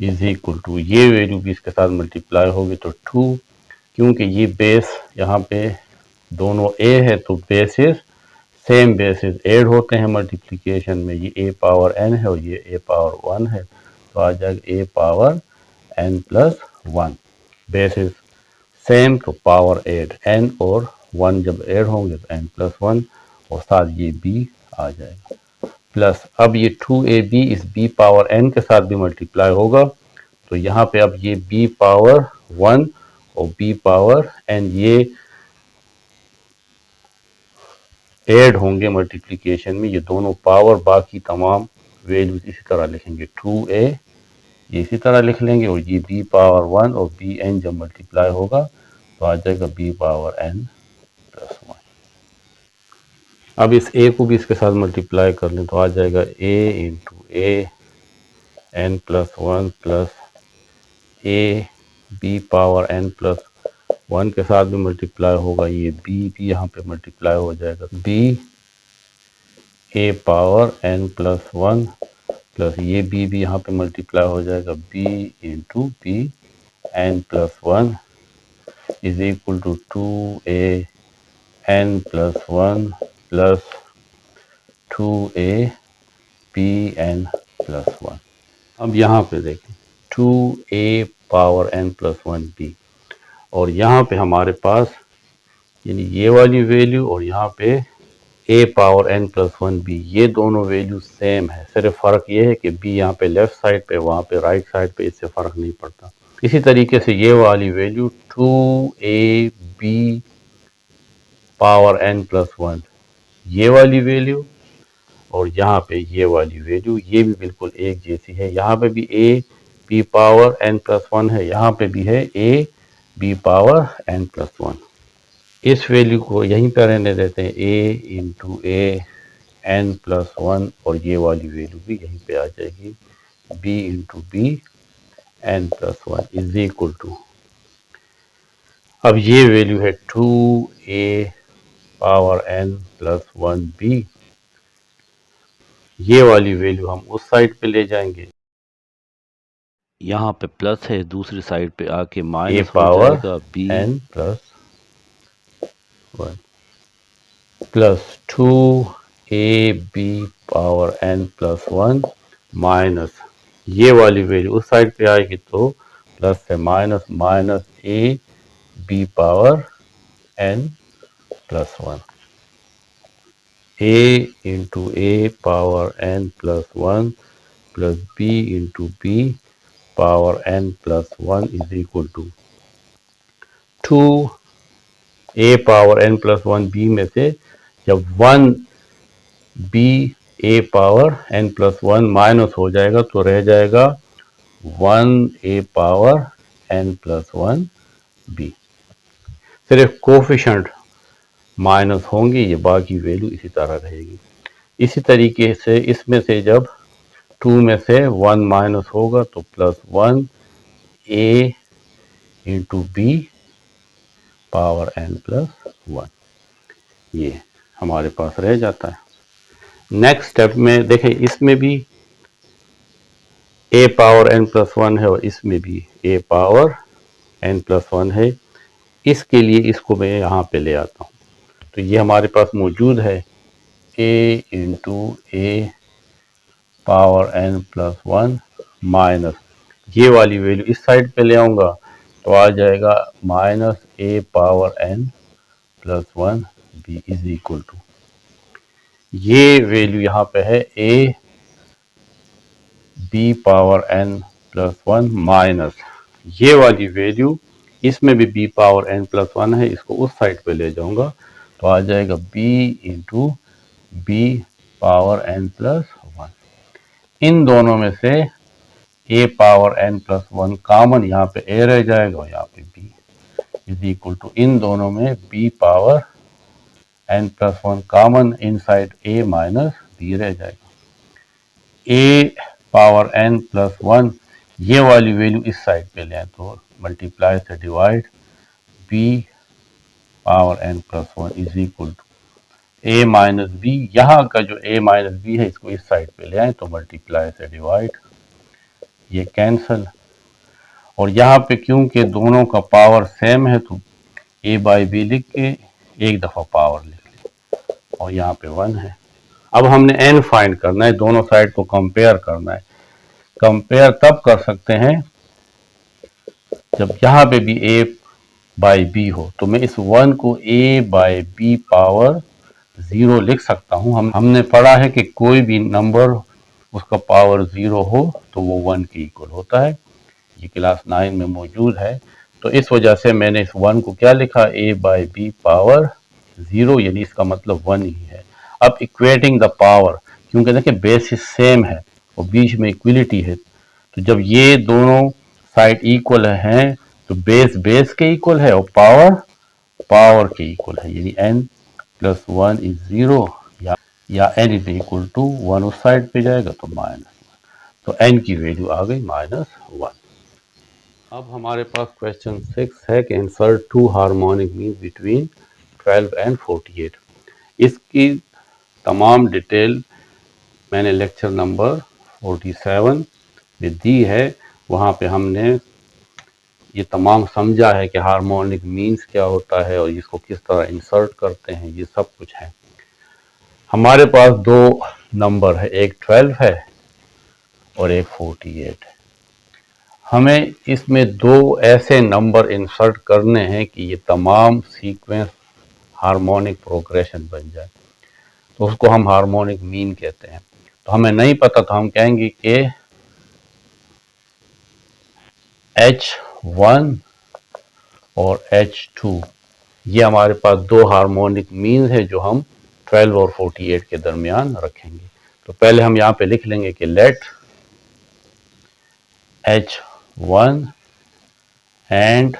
is equal to, ये वैल्यू भी इसके साथ मल्टीप्लाई होगी तो 2, क्योंकि ये बेस यहाँ पे दोनों a है तो बेसिस सेम बेसिस ऐड होते हैं मल्टीप्लिकेशन में। ये a पावर n है और ये a पावर 1 है तो आ जाएगा a power n plus 1। Basis same तो पावर ऐड, n और 1 जब ऐड होंगे तो n प्लस 1 और साथ ये b आ जाएगा प्लस। अब ये 2ab इस b पावर n के साथ भी मल्टीप्लाई होगा तो यहाँ पे अब ये b पावर 1 और b पावर n ये ऐड होंगे मल्टीप्लिकेशन में, ये दोनों पावर, बाकी तमाम वैल्यूज इसी तरह लिखेंगे 2a ये इसी तरह लिख लेंगे और ये b पावर 1 और bn जब मल्टीप्लाई होगा तो आ जाएगा b पावर n प्लस 1। अब इस a को भी इसके साथ मल्टीप्लाई कर लें तो आ जाएगा a into a n plus 1 plus a b power n plus 1 के साथ भी मल्टीप्लाई होगा, ये b भी यहाँ पे मल्टीप्लाई हो जाएगा b a power n plus 1 plus ये b भी यहाँ पे मल्टीप्लाई हो जाएगा b into b n plus 1 is equal to 2a n plus 1 plus 2a b n plus 1। अब यहाँ पे देखें 2a power n plus 1 b और यहाँ पे हमारे पास यानी ये वाली वैल्यू और यहाँ पे a power n plus 1 b, ये दोनों वैल्यू सेम है, सिर्फ फ़र्क ये है कि b यहाँ पे लेफ्ट साइड पे, वहाँ पे राइट साइड पे, इससे फ़र्क नहीं पड़ता। इसी तरीके से ये वाली value 2ab power n plus 1 ये वाली वैल्यू और यहाँ पे ये वाली वैल्यू ये भी बिल्कुल एक जैसी है। यहाँ पे भी a b power n plus 1 है, यहाँ पे भी है a b power n plus 1। इस वैल्यू को यहीं पर रहने देते हैं a into a n plus 1 और ये वाली वैल्यू भी यहीं पे आ जाएगी b into b n plus 1 is equal to, अब ये वैल्यू है 2a power n plus 1 b, ये वाली वैल्यू हम उस साइड पे ले जाएंगे, यहाँ पे प्लस है, दूसरी साइड पे आके a माइनस हो पावर जाएगा b n plus 1 plus 2ab power n plus 1 minus ये वाली वैल्यू उस साइड पे आएगी तो प्लस है minus minus a b power n plus 1 a into a power n plus 1 plus b into b power n plus 1 is equal to a power n plus 1 b में से जब 1 b a power n plus 1 minus हो जाएगा तो रह जाएगा 1 a power n plus 1 b। सिर्फ कोफिशिएंट माइनस होंगे, ये बाकी वैल्यू इसी तरह रहेगी। इसी तरीके से इसमें से जब 2 में से 1 माइनस होगा तो plus 1 a into b power n plus 1, ये हमारे पास रह जाता है। नेक्स्ट स्टेप में देखें, इसमें भी a पावर n प्लस 1 है और इसमें भी a पावर n प्लस 1 है। इसके लिए इसको मैं यहाँ पे ले आता हूँ, तो ये हमारे पास मौजूद है a into A power n plus 1 minus ये वाली वैल्यू इस साइड पे ले आऊँगा तो आ जाएगा minus a power n plus 1 b is equal to, ये वैल्यू यहाँ पे है a b power n plus 1 minus ये वाली वैल्यू, इसमें भी b पावर n प्लस 1 है, इसको उस साइड पे ले जाऊंगा तो आ जाएगा b into b power n plus 1। इन दोनों में से a power n plus 1 common यहाँ पे a रह जाएगा और यहाँ पे b इज इक्वल टू, इन दोनों में b power n plus 1 common inside a minus b रह जाएगा। a पावर n प्लस 1 ये वाली वैल्यू इस साइड पे लें तो मल्टीप्लाई से divide b power n plus 1 is equal to a minus b, यहाँ का जो a माइनस बी है इसको इस साइड पे ले आए तो मल्टीप्लाई से डिवाइड, ये कैंसल, और यहाँ पे क्योंकि दोनों का पावर सेम है तो a बाई बी लिख के एक दफ़ा पावर लिख ले और यहाँ पे 1 है। अब हमने n फाइंड करना है, दोनों साइड को कंपेयर करना है। कंपेयर तब कर सकते हैं जब यहाँ पे भी a बाई बी हो, तो मैं इस 1 को a बाई बी पावर 0 लिख सकता हूँ। हमने पढ़ा है कि कोई भी नंबर उसका पावर 0 हो तो वो 1 के इक्वल होता है, ये क्लास 9 में मौजूद है। तो इस वजह से मैंने इस 1 को क्या लिखा, a बाई बी पावर 0, यानी इसका मतलब 1 ही है। अब इक्वेटिंग द पावर, क्योंकि देखिए बेसिस सेम है और बीच में इक्वलिटी है, तो जब ये दोनों साइड इक्वल हैं तो बेस बेस के इक्वल है और पावर पावर के इक्वल है, यानी n प्लस 1 इज 0 या n इज इक्वल टू 1 उस साइड पे जाएगा तो माइनस 1, तो n की वैल्यू आ गई -1। अब हमारे पास क्वेश्चन 6 है कि insert 2 harmonic means between 12 and 48। इसकी तमाम डिटेल मैंने लेक्चर नंबर 47 में दी है, वहाँ पे हमने ये तमाम समझा है कि हार्मोनिक मीन्स क्या होता है और इसको किस तरह इंसर्ट करते हैं, ये सब कुछ है। हमारे पास दो नंबर है, एक 12 है और एक 48 है। हमें इसमें दो ऐसे नंबर इंसर्ट करने हैं कि ये तमाम सीक्वेंस हार्मोनिक प्रोग्रेशन बन जाए, तो उसको हम हार्मोनिक मीन कहते हैं। तो हमें नहीं पता तो हम कहेंगे कि H1 और H2 ये हमारे पास दो हार्मोनिक मीन है जो हम 12 और 48 के दरमियान रखेंगे। तो पहले हम यहाँ पे लिख लेंगे कि late H1 and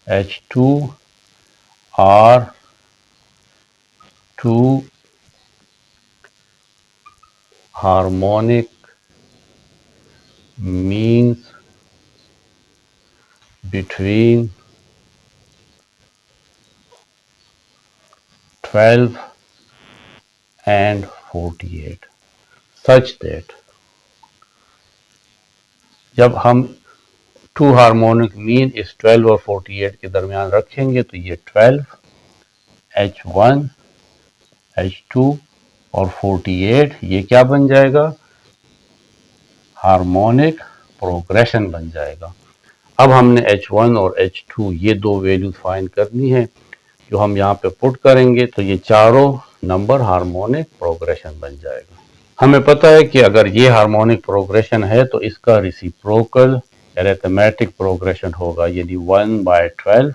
H2 are two harmonic means between 12 and 48 such that, जब हम टू हार्मोनिक मीन इस 12 और 48 के दरमियान रखेंगे तो ये 12 H1 H2 और 48 ये क्या बन जाएगा, हार्मोनिक प्रोग्रेशन बन जाएगा। अब हमने H1 और H2 ये दो वैल्यूज फाइंड करनी है, जो हम यहाँ पे पुट करेंगे तो ये चारों नंबर हार्मोनिक प्रोग्रेशन बन जाएगा। हमें पता है कि अगर ये हार्मोनिक प्रोग्रेशन है तो इसका रेसिप्रोकल अरिथमेटिक प्रोग्रेशन होगा, यानी 1/12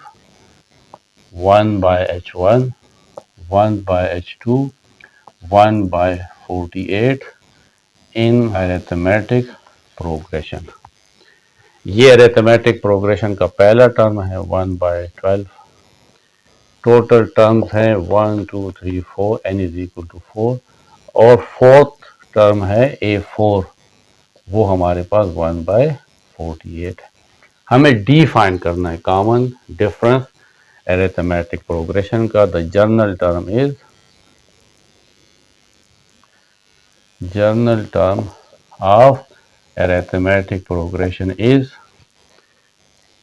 1 by H1, 1 by H2, 1 by 48 in arithmetic progression। ये अरिथमेटिक प्रोग्रेशन का पहला टर्म है 1 बाय 12। टोटल टर्म्स हैं 1 2 3 4, n इज इक्वल टू 4। और फोर्थ टर्म है A4, वो हमारे पास 1 बाय 48 है। हमें डी फाइंड करना है, कॉमन डिफरेंस अरिथमेटिक प्रोग्रेशन का। The general term of arithmetic progression is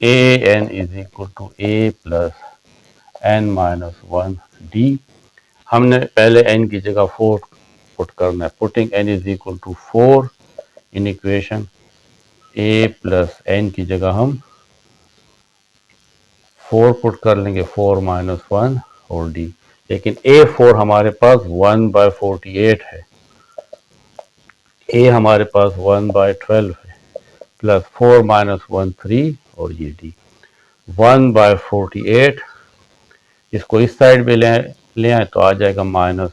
an is equal to a plus n minus 1 d। हमने पहले n की जगह 4 पुट करना है। Putting n is equal to 4 in equation, a plus n की जगह हम 4 पुट कर लेंगे, 4 माइनस 1 और d। लेकिन a4 हमारे पास 1 बाय 48 है, a हमारे पास 1 बाय 12 है, प्लस 4 माइनस 1 3 और ये d। 1 बाय 48 इसको इस साइड पे ले आए तो आ जाएगा minus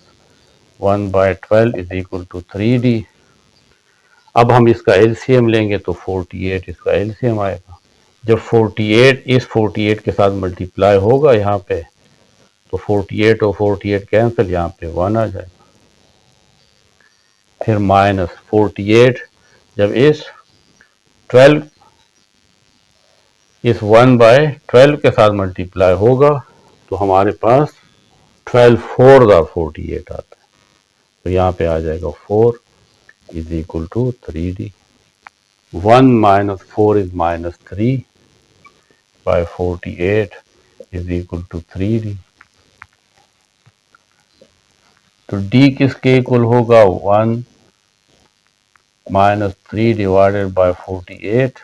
1 by 12 is equal to 3d। अब हम इसका एलसीएम लेंगे तो 48 इसका एलसीएम आएगा। जब 48 इस 48 के साथ मल्टीप्लाई होगा यहाँ पे, तो 48 और 48 कैंसिल, यहाँ पे 1 आ जाएगा। फिर माइनस 48 जब इस 1 बाय 12 के साथ मल्टीप्लाई होगा तो हमारे पास 12 4 48 आता है। तो यहाँ पे आ जाएगा 4 is equal to 3d। 1 minus 4 is minus 3 by 48 is equal to 3d। तो d किसके इक्वल होगा? 1 माइनस 3 डिवाइडेड बाय 48।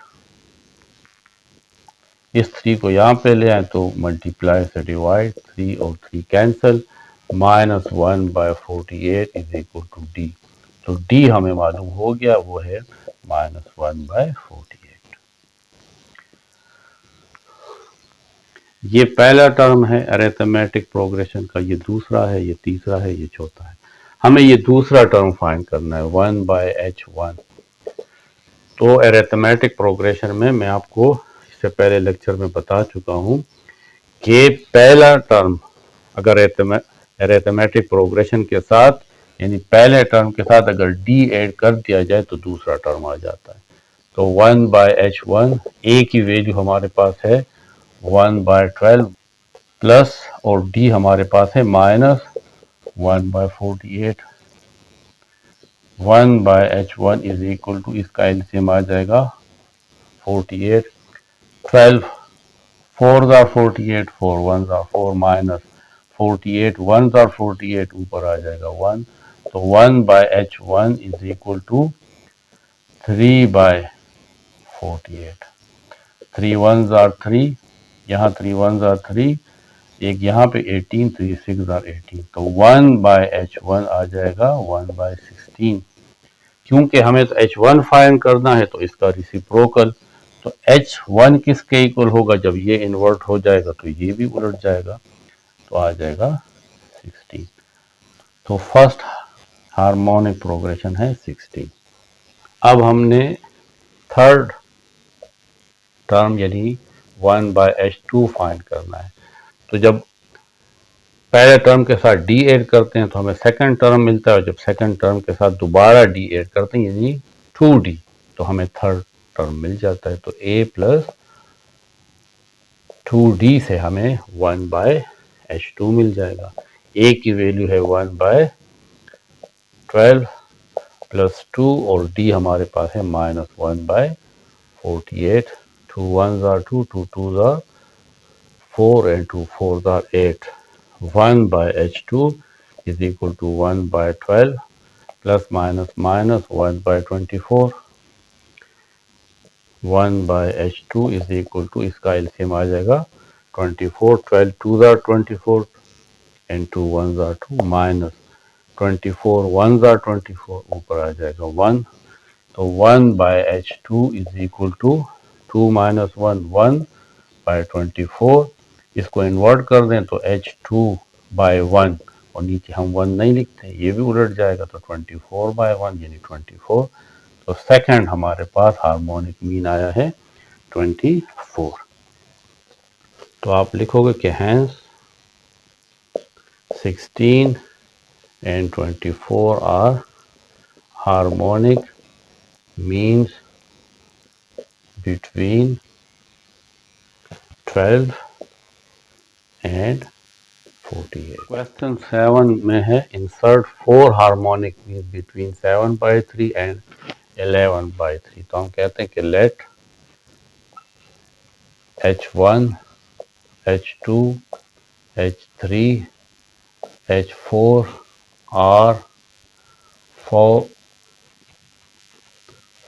इस 3 को यहाँ पे ले आए तो मल्टीप्लाई से डिवाइड, 3 और 3 cancel, minus 1 by 48 is equal to d। तो d हमें मालूम हो गया, वो है माइनस 1 बाय 48। ये पहला टर्म है अरिथमेटिक प्रोग्रेशन का, ये दूसरा है, ये तीसरा है, ये चौथा है। हमें ये दूसरा टर्म फाइंड करना है 1 बाय h1। तो अरिथमेटिक प्रोग्रेशन में मैं आपको इससे पहले लेक्चर में बता चुका हूं कि पहला टर्म अगर अरिथमेटिक प्रोग्रेशन के साथ, यानी पहले टर्म के साथ अगर d ऐड कर दिया जाए तो दूसरा टर्म आ जाता है। तो 1 बाय h1, a की वैल्यू हमारे पास है 1 बाय 12 प्लस, और d हमारे पास है minus 1 by 48। 1 by h1 is equal to, इसका एलसीएम आ जाएगा 48, 12 4 आर 48, 4 1 आर 4, माइनस 48 1 आर 48, ऊपर आ जाएगा 1। तो 1 by h1 is equal to 3 by 48। 3 1 are 3, यहाँ 3 1 आर 3, एक यहाँ पे 18, 3 6 आर 18। तो 1 बाय h1 आ जाएगा 1 बाय 16। क्योंकि हमें तो h1 फाइंड करना है तो इसका रिसिप्रोकल, तो h1 किसके इक्वल होगा? जब ये इन्वर्ट हो जाएगा तो ये भी उलट जाएगा, तो आ जाएगा 16। तो फर्स्ट हार्मोनिक प्रोग्रेशन है 16। अब हमने थर्ड टर्म यानी 1 बाय h2 फाइंड करना है। तो जब पहले टर्म के साथ d ऐड करते हैं तो हमें सेकंड टर्म मिलता है, जब सेकंड टर्म के साथ दोबारा d ऐड करते हैं यानी 2d, तो हमें थर्ड टर्म मिल जाता है। तो a प्लस 2d से हमें 1 बाय h2 मिल जाएगा। a की वैल्यू है 1 बाय 12 प्लस 2, और d हमारे पास है minus 1 by 48। 2 1 are 2, 2 2 are 4 and 2 4 are 8। 1 by h2 is equal to 1 by 12 plus minus minus 1 by 24। 1 by h2 is equal to, इसका एलसीएम आ जाएगा 24, 12 2 are 24 and 2 1 are 2, minus 24 1 are 24, ऊपर आ जाएगा 1। तो 1 by h2 is equal to 2 minus 1 1 by 24 इसको इन्वर्ट कर दें तो h2/1 और नीचे हम 1 नहीं लिखते, ये भी उलट जाएगा तो 24/1 यानी 24। तो सेकंड हमारे पास हार्मोनिक मीन आया है 24। तो आप लिखोगे कि hence 16 and 24 are harmonic means between 12 and 48। Question 7 में है insert 4 harmonic means between 7/3 and 11/3। तो हम कहते हैं कि late H1, H2, H3, H4 are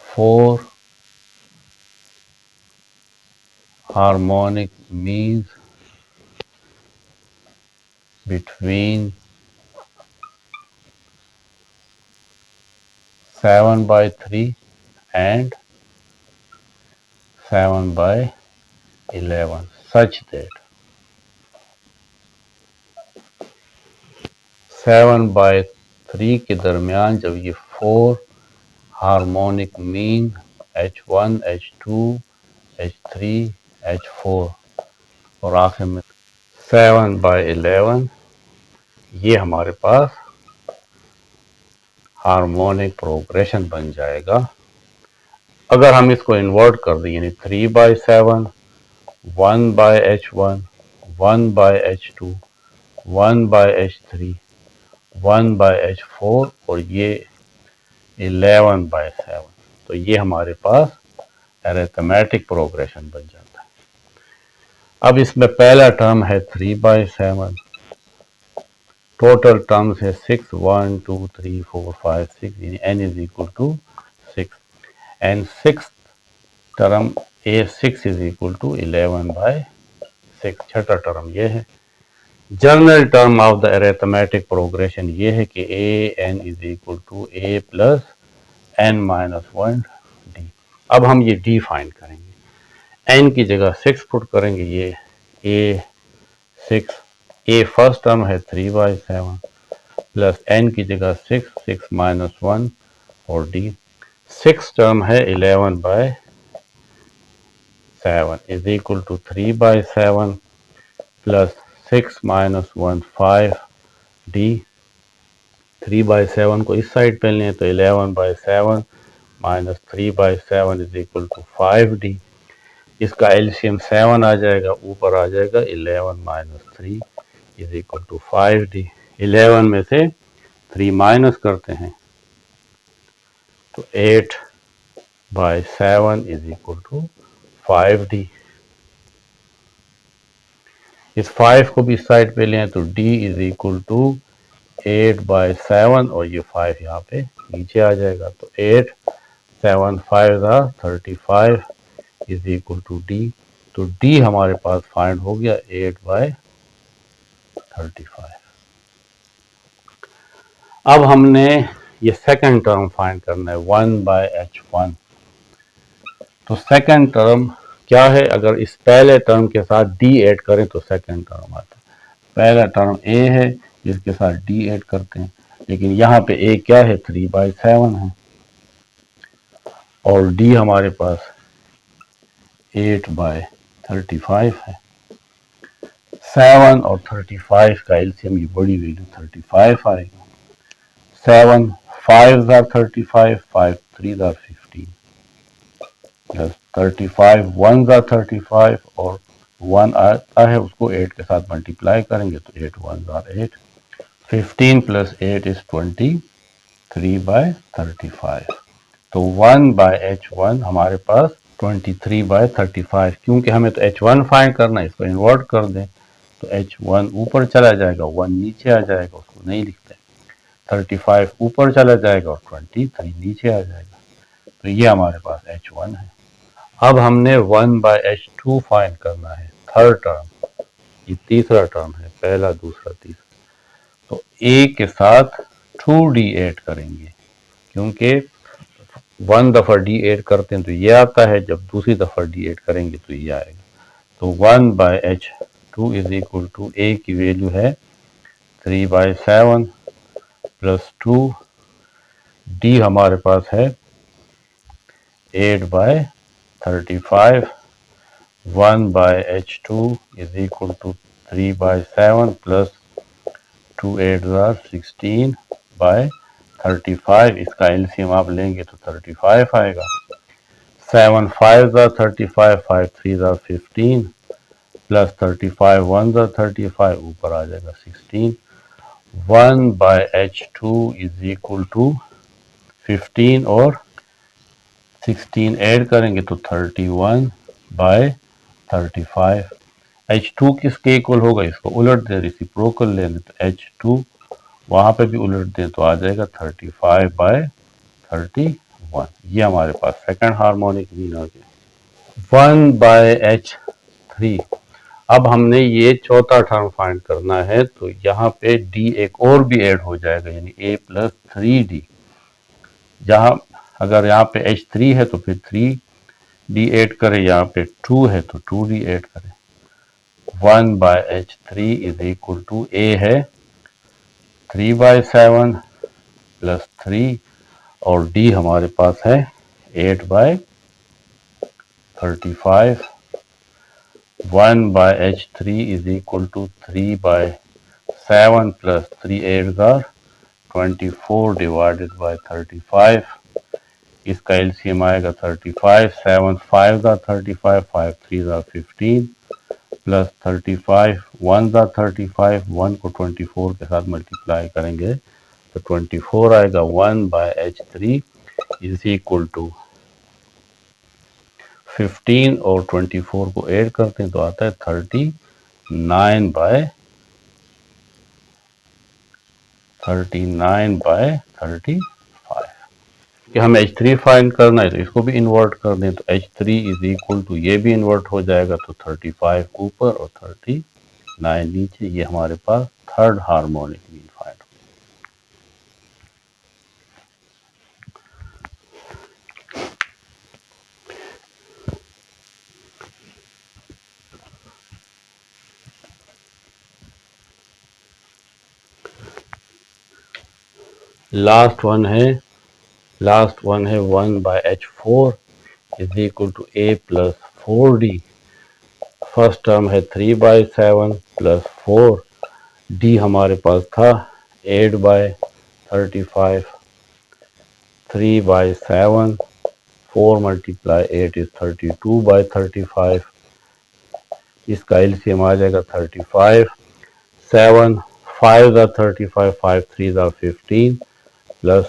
four harmonic means between 7/3 and 7/11 such that 7/3 के दरमियान जब ये 4 harmonic mean H1, H2, H3, H4 और आखिर में 7/11, ये हमारे पास हार्मोनिक प्रोग्रेशन बन जाएगा। अगर हम इसको इन्वर्ट कर दें यानी 3/7, 1/H1, 1/H2, 1/H3, 1/H4 और ये 11/7, तो ये हमारे पास अरिथमेटिक प्रोग्रेशन बन जाता है। अब इसमें पहला टर्म है 3/7, टोटल टर्म्स है 6, 1, 2, 3, 4, 5, 6 यानी n is equal to 6 and six term A6 is equal to 11/6। छठा टर्म ये है। General term of the arithmetic progression ये है कि an is equal to a plus n-1 d। अब हम ये d फाइंड करेंगे। n की जगह 6 पुट करेंगे, ये a6, a फर्स्ट टर्म है 3/7 प्लस n की जगह 6, 6 माइनस 1 और d। 6 टर्म है 11/7 is equal to 3/7 plus 6 minus 1 5 d। 3/7 को इस साइड पे लें तो 11/7 minus 3/7 is equal to 5d। इसका एलसीएम 7 आ जाएगा, ऊपर आ जाएगा 11 minus 3 is equal to 5d। 11 में से 3 माइनस करते हैं तो 8/7 इज इक्वल टू 5d। इस 5 को भी साइड पे लें तो d इज इक्वल टू 8/7 और ये 5 यहाँ पे नीचे आ जाएगा तो 8, 7, 5 35 इज इक्वल टू d। तो d हमारे पास फाइंड हो गया 8/35। अब हमने ये सेकंड टर्म फाइंड करना है 1/H1। तो सेकंड टर्म क्या है, अगर इस पहले टर्म के साथ d ऐड करें तो सेकंड टर्म आता है। पहला टर्म a है जिसके साथ d ऐड करते हैं, लेकिन यहाँ पे a क्या है 3/7 है और d हमारे पास 8/35 है। 7 और 35 का एलसीएम ये बड़ी वैल्यू 35 आएगा। 7 5 35, 5 3 15 प्लस 35 1 35 और 1 आता है उसको 8 के साथ मल्टीप्लाई करेंगे तो 8 1 8। 15 प्लस 8 इज 23/35। तो 1/H1 हमारे पास 23/35। क्योंकि हमें तो H1 फाइंड करना है, इसको इन्वर्ट कर दें तो H1 ऊपर चला जाएगा, 1 नीचे आ जाएगा, उसको नहीं लिखते। 35 ऊपर चला जाएगा और 23 नीचे आ जाएगा। तो ये हमारे पास H1 है। अब हमने 1/H2 फाइंड करना है, थर्ड टर्म, ये तीसरा टर्म है, पहला दूसरा तीसरा। तो A के साथ 2d ऐड करेंगे, क्योंकि 1 दफ़ा d ऐड करते हैं तो ये आता है, जब दूसरी दफ़ा d ऐड करेंगे तो ये आएगा। तो 1/H 2 इज इक्वल टू ए की वैल्यू है 3/7 प्लस 2, डी हमारे पास है 8/35, 1/H2 is equal to 3/7 plus 2 8 16/35। इसका एलसीएम आप लेंगे तो 35 आएगा। 7 5 35, 5 3 15 प्लस 35 1 35, ऊपर आ जाएगा 16। 1/H2 इज इक्वल टू 15 और 16 ऐड करेंगे तो 31/35। H2 किसके इक्वल होगा, इसको उलट दें, रेसिप्रोकल लेंगे तो H2 वहां पे भी उलट दें तो आ जाएगा 35/31। ये हमारे पास सेकंड हार्मोनिक मीन आ गया। 1/H3। अब हमने ये चौथा टर्म फाइंड करना है, तो यहाँ पे D एक और भी ऐड हो जाएगा, यानी A प्लस 3D। जहाँ अगर यहाँ पे H3 है तो फिर 3D ऐड करें, यहाँ पे 2 है तो 2D ऐड करें। 1/H3 is equal to A है 3/7 प्लस 3 और D हमारे पास है 8/35। 1/H3 is equal to 3/7 plus 3 8 24 divided by 35। इसका एलसीएम आएगा 35। 7 5 35, 5 3 15 प्लस 35 1 35, 1 को 24 के साथ मल्टीप्लाई करेंगे तो 24 आएगा। 1/H3 इज इक्वल टू 15 और 24 को ऐड करते हैं तो आता है 39/35। कि हमें H3 फाइंड करना है तो इसको भी इन्वर्ट कर दें तो H3 इज इक्वल टू, ये भी इन्वर्ट हो जाएगा तो 35 ऊपर और 39 नीचे। ये हमारे पास थर्ड हार्मोनिक मीन फाइंड हो। लास्ट वन है 1/H4 is equal to A plus 4D। First term है 3/7 प्लस 4, D हमारे पास था 8/35, 3/7, 4 मल्टीप्लाई 8 इज 32/35। इसका एलसीएम आ जाएगा 35। 7 5 35, 5 3 15 प्लस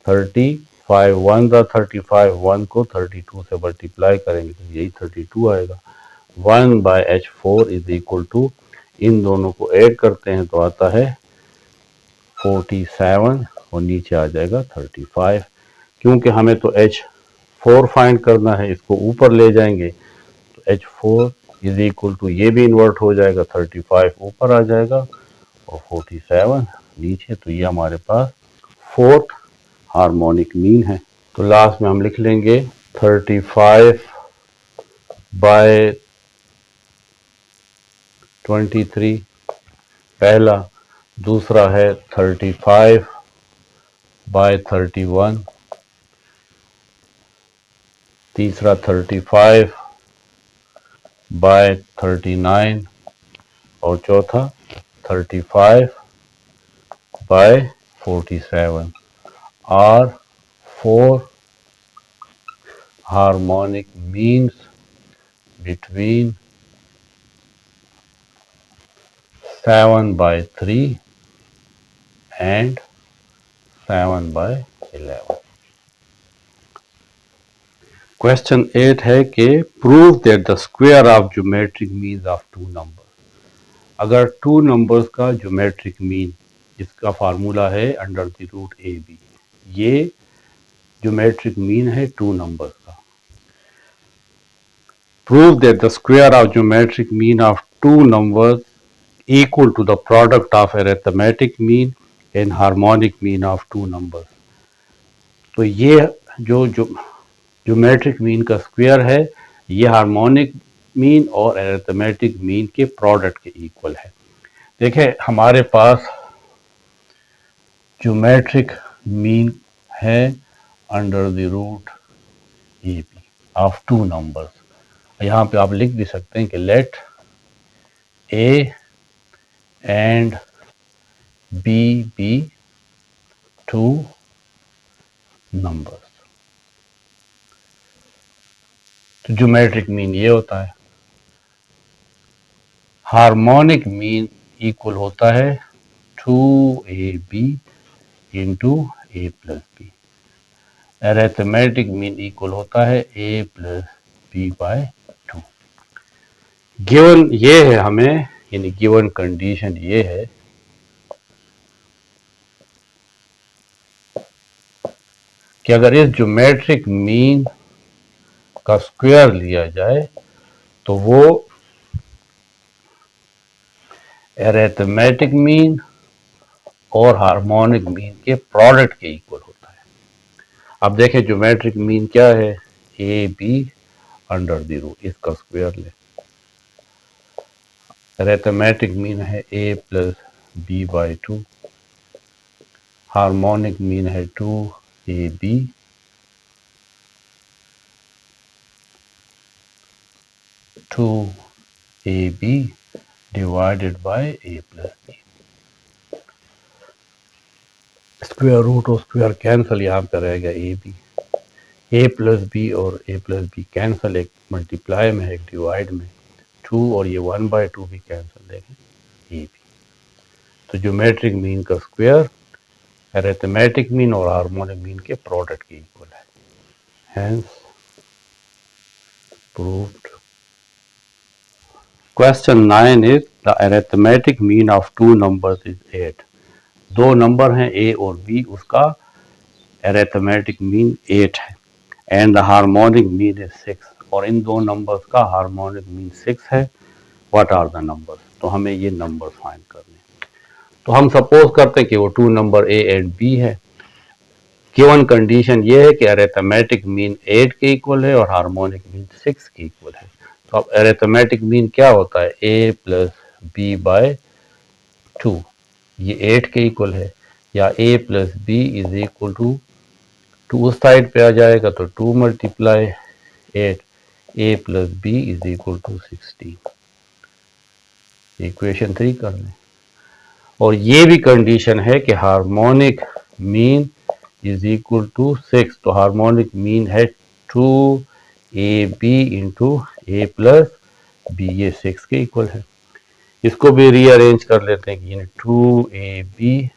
35 1 35, 1 को 32 से मल्टीप्लाई करेंगे तो यही 32 आएगा। 1/H4 इज इक्वल टू, इन दोनों को ऐड करते हैं तो आता है 47 और नीचे आ जाएगा 35। क्योंकि हमें तो H4 फाइंड करना है, इसको ऊपर ले जाएंगे तो H4 इज इक्वल टू, ये भी इन्वर्ट हो जाएगा, 35 ऊपर आ जाएगा और 47 नीचे। तो ये हमारे पास फोर्थ हार्मोनिक मीन है। तो लास्ट में हम लिख लेंगे 35/23 पहला, दूसरा है 35/31, तीसरा 35/39 और चौथा 35/47 are 4 harmonic means between 7/3 and 7/11। Question 8 है कि prove that the square of geometric means of two number. अगर टू नंबर्स का ज्योमेट्रिक मीन, इसका फार्मूला है √AB। ये ज्योमेट्रिक मीन है टू नंबर्स का। Prove that the square of geometric mean of two numbers equal to the product of arithmetic mean and harmonic mean of two numbers. तो ये जो ज्योमेट्रिक मीन का स्क्वायर है, ये हार्मोनिक मीन और अरिथमेटिक मीन के प्रोडक्ट के इक्वल है। देखें हमारे पास ज्योमेट्रिक मीन है under the root A B of two numbers. यहाँ पे आप लिख भी सकते हैं कि let A and B be two numbers. तो ज्योमेट्रिक मीन ये होता है। हार्मोनिक मीन इक्वल होता है 2ab into A plus B. Arithmetic mean equal होता है a plus B by 2। Given ये है हमें, यानी गिवन कंडीशन ये है कि अगर इस ज्योमेट्रिक मीन का स्क्वायर लिया जाए तो वो अरिथमेटिक मीन और हार्मोनिक मीन के प्रोडक्ट के इक्वल होता है। अब देखें ज्योमेट्रिक मीन क्या है, A B under the root, इसका स्क्वायर ले। अरिथमेटिक मीन है A plus B by 2, harmonic mean है 2ab divided by A plus B. Square root और स्क्वायर कैंसिल, यहाँ पे रहेगा A B. A plus B और ए प्लस बी कैंसिल, एक मल्टीप्लाई में है एक डिवाइड में, 2 और ये 1/2 भी कैंसिल, देखें ए बी। तो ज्योमेट्रिक मीन का स्क्वायर अरिथमेटिक मीन और हार्मोनिक मीन के प्रोडक्ट के इक्वल है। Hence proved. Question 9 is the arithmetic mean of two numbers is 8। दो नंबर हैं ए और बी, उसका अरिथमेटिक मीन 8 है and the harmonic mean is 6, और इन दो नंबर्स का हार्मोनिक मीन 6 है। What are the numbers? तो हमें ये नंबर्स फाइंड करने। तो हम सपोज करते हैं कि वो two number A and B है। गिवन कंडीशन ये है कि अरिथमेटिक मीन 8 के इक्वल है और हार्मोनिक मीन 6 के इक्वल है। तो अब अरिथमेटिक मीन क्या होता है, ए प्लस बी बाय 2, ये 8 के इक्वल है, या a plus B is equal to, उस साइड पे आ जाएगा तो 2 multiply 8, a plus B is equal to 16। Equation 3 कर लें। और ये भी कंडीशन है कि harmonic mean is equal to 6, तो हार्मोनिक मीन है 2ab into A plus B, ये 6 के इक्वल है। इसको भी रीअरेंज कर लेते हैं कि 2ab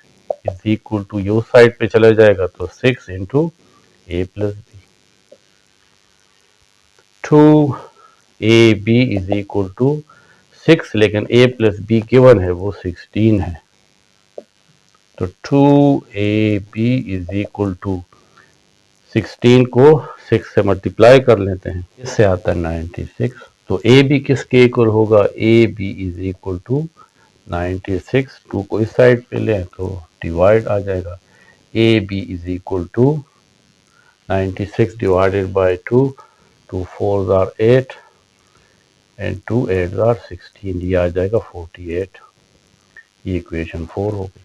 इज इक्वल टू, ये उस साइड पे चला जाएगा तो 6 into A plus B. 2ab is equal to 6, लेकिन a प्लस बी गिवन है वो 16 है, तो 2ab इज इक्वल टू 16 को 6 से मल्टीप्लाई कर लेते हैं, इससे आता है 96। तो ए बी किसके इक्वल होगा, A B is equal to 96। 2 को इस साइड पे लें तो डिवाइड आ जाएगा, A B is equal to 96 divided by 2, 2 4s are 8 and 2 8s are 16, ये आ जाएगा 48। ये इक्वेशन 4 हो गई।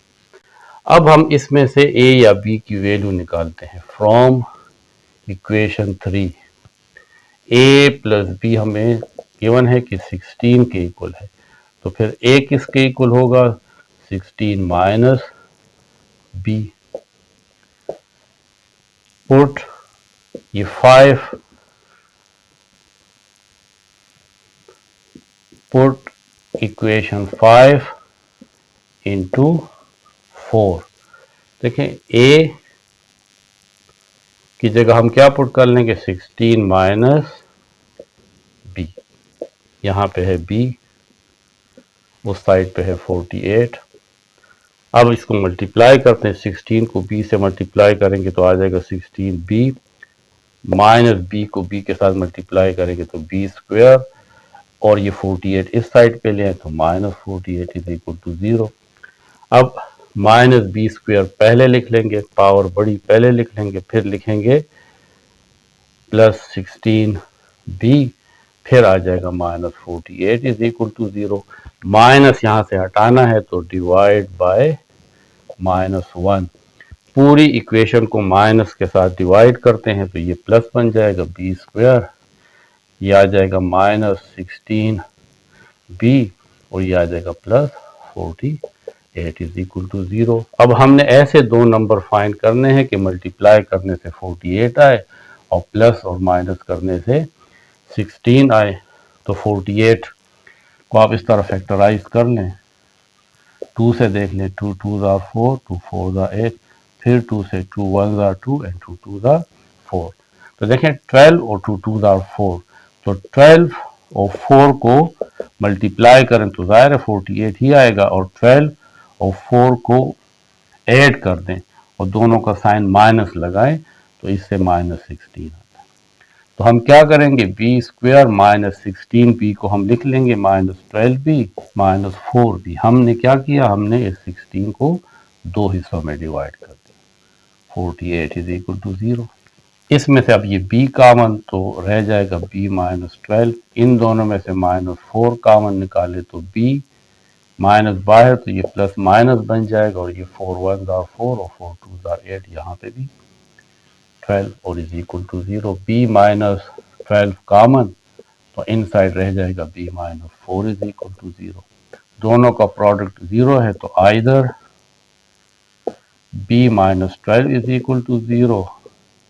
अब हम इसमें से ए या बी की वैल्यू निकालते हैं from equation 3। A plus B हमें गिवन है कि 16 के इक्वल है, तो फिर ए किसके इक्वल होगा, 16 माइनस बी। पुट ये 5, पुट इक्वेशन 5 इंटू 4। देखें ए की जगह हम क्या पुट कर लेंगे, 16 माइनस बी, यहाँ पे है बी, उस साइड पे है 48। अब इसको मल्टीप्लाई करते हैं, 16 को b से मल्टीप्लाई करेंगे तो आ जाएगा 16b, माइनस b को b के साथ मल्टीप्लाई करेंगे तो b स्क्वायर, और ये 48 इस साइड पे ले तो माइनस 48 इज इक्वल टू 0। अब माइनस बी स्क्वायर पहले लिख लेंगे, पावर बड़ी पहले लिख लेंगे, फिर लिखेंगे प्लस 16b, फिर आ जाएगा -48 इज इक्वल टू 0। माइनस यहाँ से हटाना है तो डिवाइड बाय -1। पूरी इक्वेशन को माइनस के साथ डिवाइड करते हैं तो ये प्लस बन जाएगा b², ये आ जाएगा -16b और ये आ जाएगा +48 इज इक्वल टू 0। अब हमने ऐसे दो नंबर फाइंड करने हैं कि मल्टीप्लाई करने से 48 आए और प्लस और माइनस करने से 16 आए। तो 48 को आप इस तरह फैक्टराइज कर लें, 2 से देख लें, 2 2 are 4, 2 4 are 8, फिर 2 से 2 1 are 2 एंड 2 2 are 4। तो देखें 12 और 2 2 are 4, तो 12 और 4 को मल्टीप्लाई करें तो ज़ाहिर है 48 ही आएगा, और 12 और 4 को ऐड कर दें और दोनों का साइन माइनस लगाएं तो इससे -16 आता है। तो हम क्या करेंगे, b² -16b को हम लिख लेंगे -12b -4b। हमने क्या किया, हमने इस 16 को दो हिस्सों में डिवाइड कर दिया। 48 इज इक्वल टू 0। इसमें से अब ये b कामन तो रह जाएगा b -12, इन दोनों में से -4 कामन निकाले तो b माइनस बाहर तो ये प्लस माइनस बन जाएगा और ये 4 1 are 4 और 4 2 are 8, यहाँ पे भी 12 और इज इक्वल टू 0। b -12 कामन तो इन साइड रह जाएगा b -4 इज इक्वल टू 0। दोनों का प्रोडक्ट 0 है तो either b -12 is equal to 0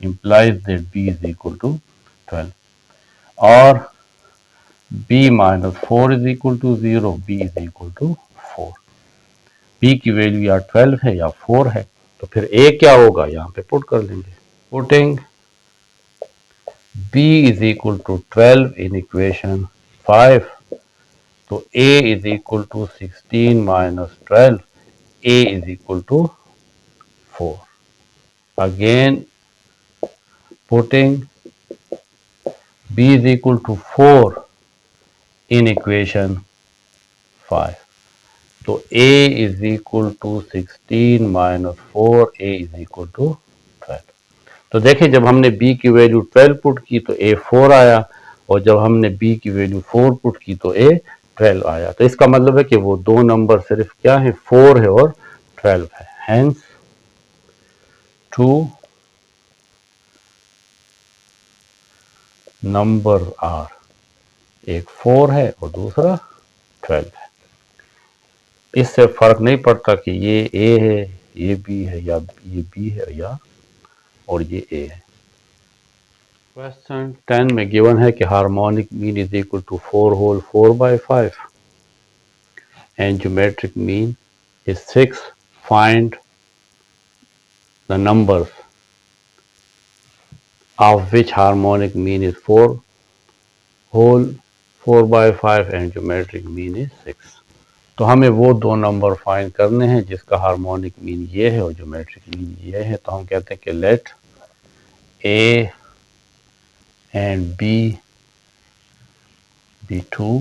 implies that b is equal to 12, और b -4 is equal to 0, b is equal to 4। b की वैल्यू या 12 है या 4 है, तो फिर a क्या होगा यहाँ पे पुट कर लेंगे। Putting b is equal to 12 in equation 5, तो a is equal to 16 minus 12, a is equal to 4। Again putting b is equal to 4 in equation 5, तो a is equal to 16 minus 4, a is equal to 12। तो देखें जब हमने b की वैल्यू 12 पुट की तो a 4 आया, और जब हमने b की वैल्यू 4 पुट की तो a 12 आया। तो इसका मतलब है कि वो दो नंबर सिर्फ क्या है, 4 है और 12 है। हेंस टू नंबर आर, एक 4 है और दूसरा 12 है। इससे फर्क नहीं पड़ता कि ये a है, ये b है, या ये b है, या और ये a है। क्वेश्चन 10 में गिवन है कि harmonic mean is equal to 4 whole 4/5 and geometric mean is 6। Find the numbers of which harmonic mean is 4 whole 4/5 and geometric mean is 6। तो हमें वो दो नंबर फाइंड करने हैं जिसका हार्मोनिक मीन ये है और ज्योमेट्रिक मीन ये है। तो हम कहते हैं कि let a and b be two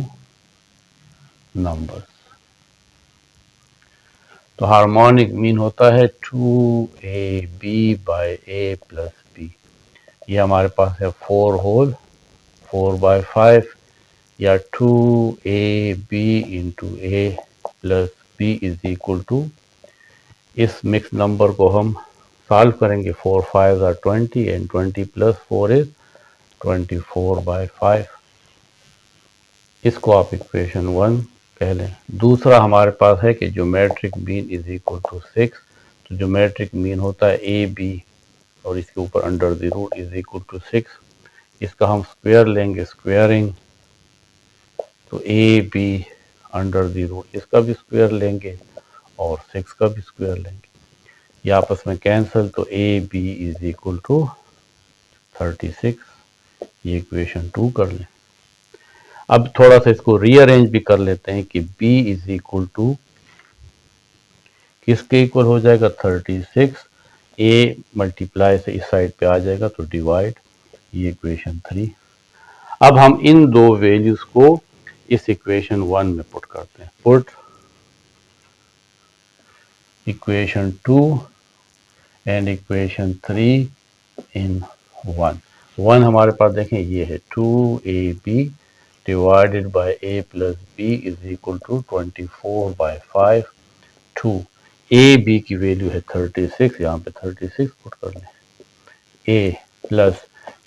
numbers। तो हार्मोनिक मीन होता है 2ab by a plus b। ये हमारे पास है 4 होल 4/5, या 2ab into a plus b is equal to, इस मिक्स नंबर को हम सॉल्व करेंगे। 4 5 are 20 and 20 plus 4 is 24/5। इसको आप इक्वेशन 1 कह लें। दूसरा हमारे पास है कि geometric mean is equal to 6। तो ज्योमेट्रिक मीन होता है ए बी और इसके ऊपर under the root is equal to 6। इसका हम स्क्वायर लेंगे, स्क्वायरिंग, तो A B under the root, इसका भी स्क्वायर लेंगे और 6 का भी स्क्वायर लेंगे, ये आपस में कैंसिल, तो A B is equal to 36। ये इक्वेशन 2 कर लें। अब थोड़ा सा इसको रीअरेंज भी कर लेते हैं कि b इज इक्वल टू किसके इक्वल हो जाएगा, 36। a मल्टीप्लाई से इस साइड पे आ जाएगा तो डिवाइड, ये इक्वेशन 3। अब हम इन दो वैल्यूज को इस इक्वेशन 1 में पुट करते हैं। Put equation 2 and equation 3 in 1। 1 हमारे पास देखें ये है 2ab divided by a plus B is equal to 24/5 2। A B की वैल्यू है 36, यहाँ पे 36 पुट कर लें। a प्लस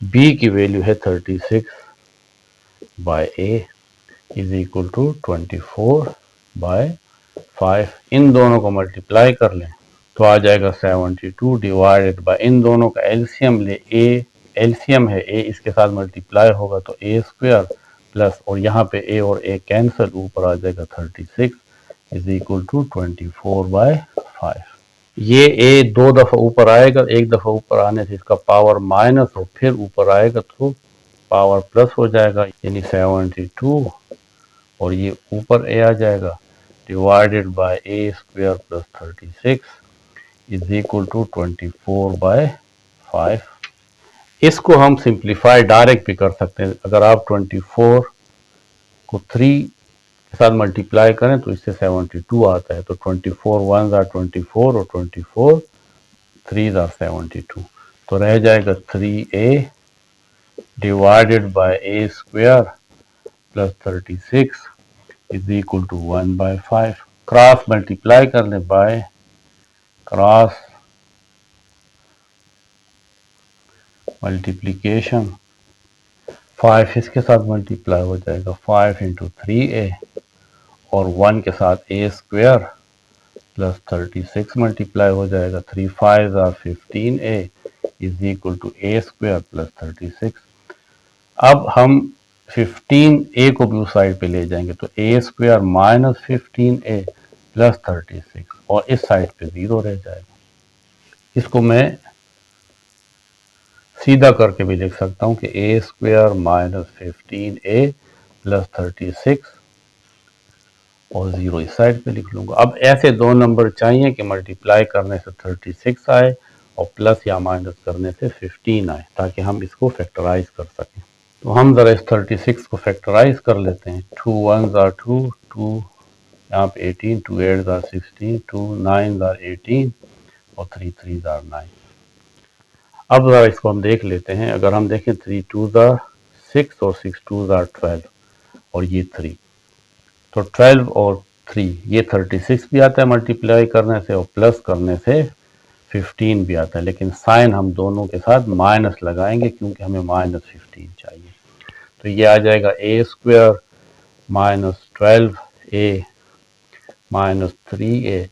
बी की वैल्यू है 36/a इज इक्वल टू 24/5। इन दोनों को मल्टीप्लाई कर लें तो आ जाएगा 72 डिवाइडेड बाय, इन दोनों का एलसीएम ले, ए एलसीएम है ए, इसके साथ मल्टीप्लाई होगा तो ए स्क्वायर प्लस, और यहाँ पे ए और ए कैंसिल, ऊपर आ जाएगा 36 इज इक्वल टू 24/5। ये ए दो दफा ऊपर आएगा, एक दफा ऊपर आने से इसका पावर माइनस हो, फिर ऊपर आएगा तो पावर प्लस हो जाएगा, यानी 72, और ये ऊपर ए आ जाएगा divided by A square plus 36 is equal to 24/5। इसको हम सिंप्लीफाई डायरेक्ट भी कर सकते हैं। अगर आप 24 को 3 के साथ मल्टीप्लाई करें तो इससे 72 आता है, तो 24 1s are 24 और 24 3s are 72, तो रह जाएगा 3a divided by A square plus 36 is equal to 1/5। Cross multiply कर लें, बाय क्रॉस मल्टीप्लीकेशन 5 इसके साथ मल्टीप्लाई हो जाएगा, 5 इंटू 3a, और 1 के साथ ए स्क्वायर प्लस 36 मल्टीप्लाई हो जाएगा, 3 5s are 15a is equal to A square plus 36। अब हम 15a को भी उस साइड पे ले जाएंगे तो ए स्क्वायर माइनस 15a प्लस 36, और इस साइड पे 0 रह जाएगा। इसको मैं सीधा करके भी लिख सकता हूँ कि ए स्क्वायर माइनस 15a प्लस 36 और 0 इस साइड पे लिख लूँगा। अब ऐसे दो नंबर चाहिए कि मल्टीप्लाई करने से 36 आए और प्लस या माइनस करने से 15 आए, ताकि हम इसको फैक्टराइज कर सकें। तो हम ज़रा इस 36 को फैक्टराइज कर लेते हैं। 2 1s are 2, 2 यहाँ पे 18, 2 8s are 16, 2 9s are 18 और 3 3s are 9। अब ज़रा इसको हम देख लेते हैं। अगर हम देखें 3 2s are 6 और 6 2s are 12 और ये 3, तो 12 और 3 ये 36 भी आता है मल्टीप्लाई करने से, और प्लस करने से 15 भी आता है, लेकिन साइन हम दोनों के साथ माइनस लगाएंगे क्योंकि हमें माइनस 15 चाहिए। तो ये आ जाएगा A square minus 12a minus 3a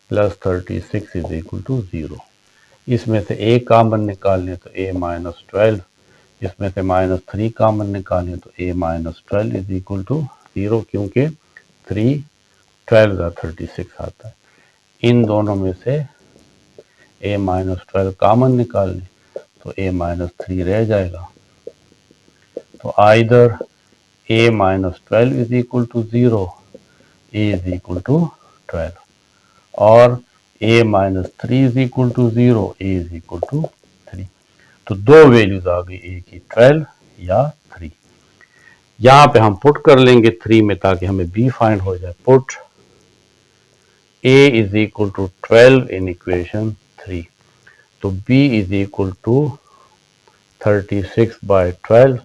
plus 36 is equal to 0। इसमें से a कॉमन निकालने तो a माइनस 12, इसमें से माइनस 3 कॉमन निकालने तो a minus 12 is equal to 0, क्योंकि 3 12 का 36 आता है। इन दोनों में से a माइनस 12 कॉमन निकालने तो a माइनस 3 रह जाएगा। तो either a minus 12 is equal to 0, a is equal to 12, और a minus 3 is equal to 0, a is equal to 3। तो दो वैल्यूज आ गई a की, 12 या 3। यहाँ पे हम पुट कर लेंगे 3 में ताकि हमें b फाइंड हो जाए। Put a is equal to 12 in equation 3, तो b is equal to 36/12,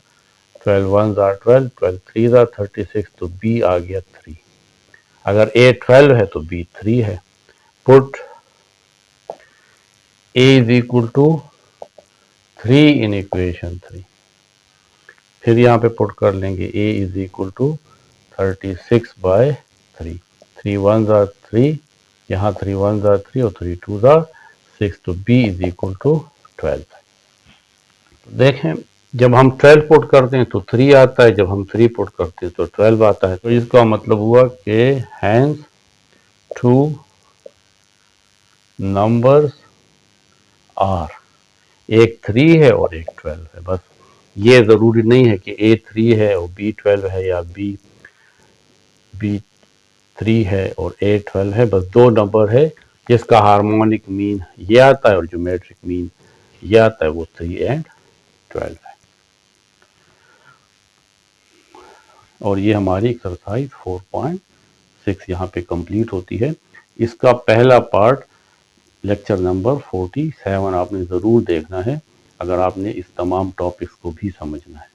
12 1s are 12, 12 3s are 36, तो b आ गया 3। अगर a 12 है तो b 3 है। Put a is equal to 3 in equation 3, फिर यहाँ पे पुट कर लेंगे a is equal to 36/3, 3 1s are 3, यहाँ 3 1s are 3 और 3 2s are 6, तो b इज इक्वल टू 12। देखें, जब हम 12 पुट करते हैं तो 3 आता है, जब हम 3 पुट करते हैं तो 12 आता है। तो इसका मतलब हुआ कि हैंस टू नंबर्स आर, एक 3 है और एक 12 है। बस ये ज़रूरी नहीं है कि a 3 है और b 12 है, या b 3 है और a 12 है। बस दो नंबर है जिसका हार्मोनिक मीन ये आता है और ज्योमेट्रिक मीन ये आता है, वो 3 एंड 12 है। और ये हमारी एक्सरसाइज 4.6 यहाँ पे कंप्लीट होती है। इसका पहला पार्ट लेक्चर नंबर 47 आपने ज़रूर देखना है अगर आपने इस तमाम टॉपिक्स को भी समझना है।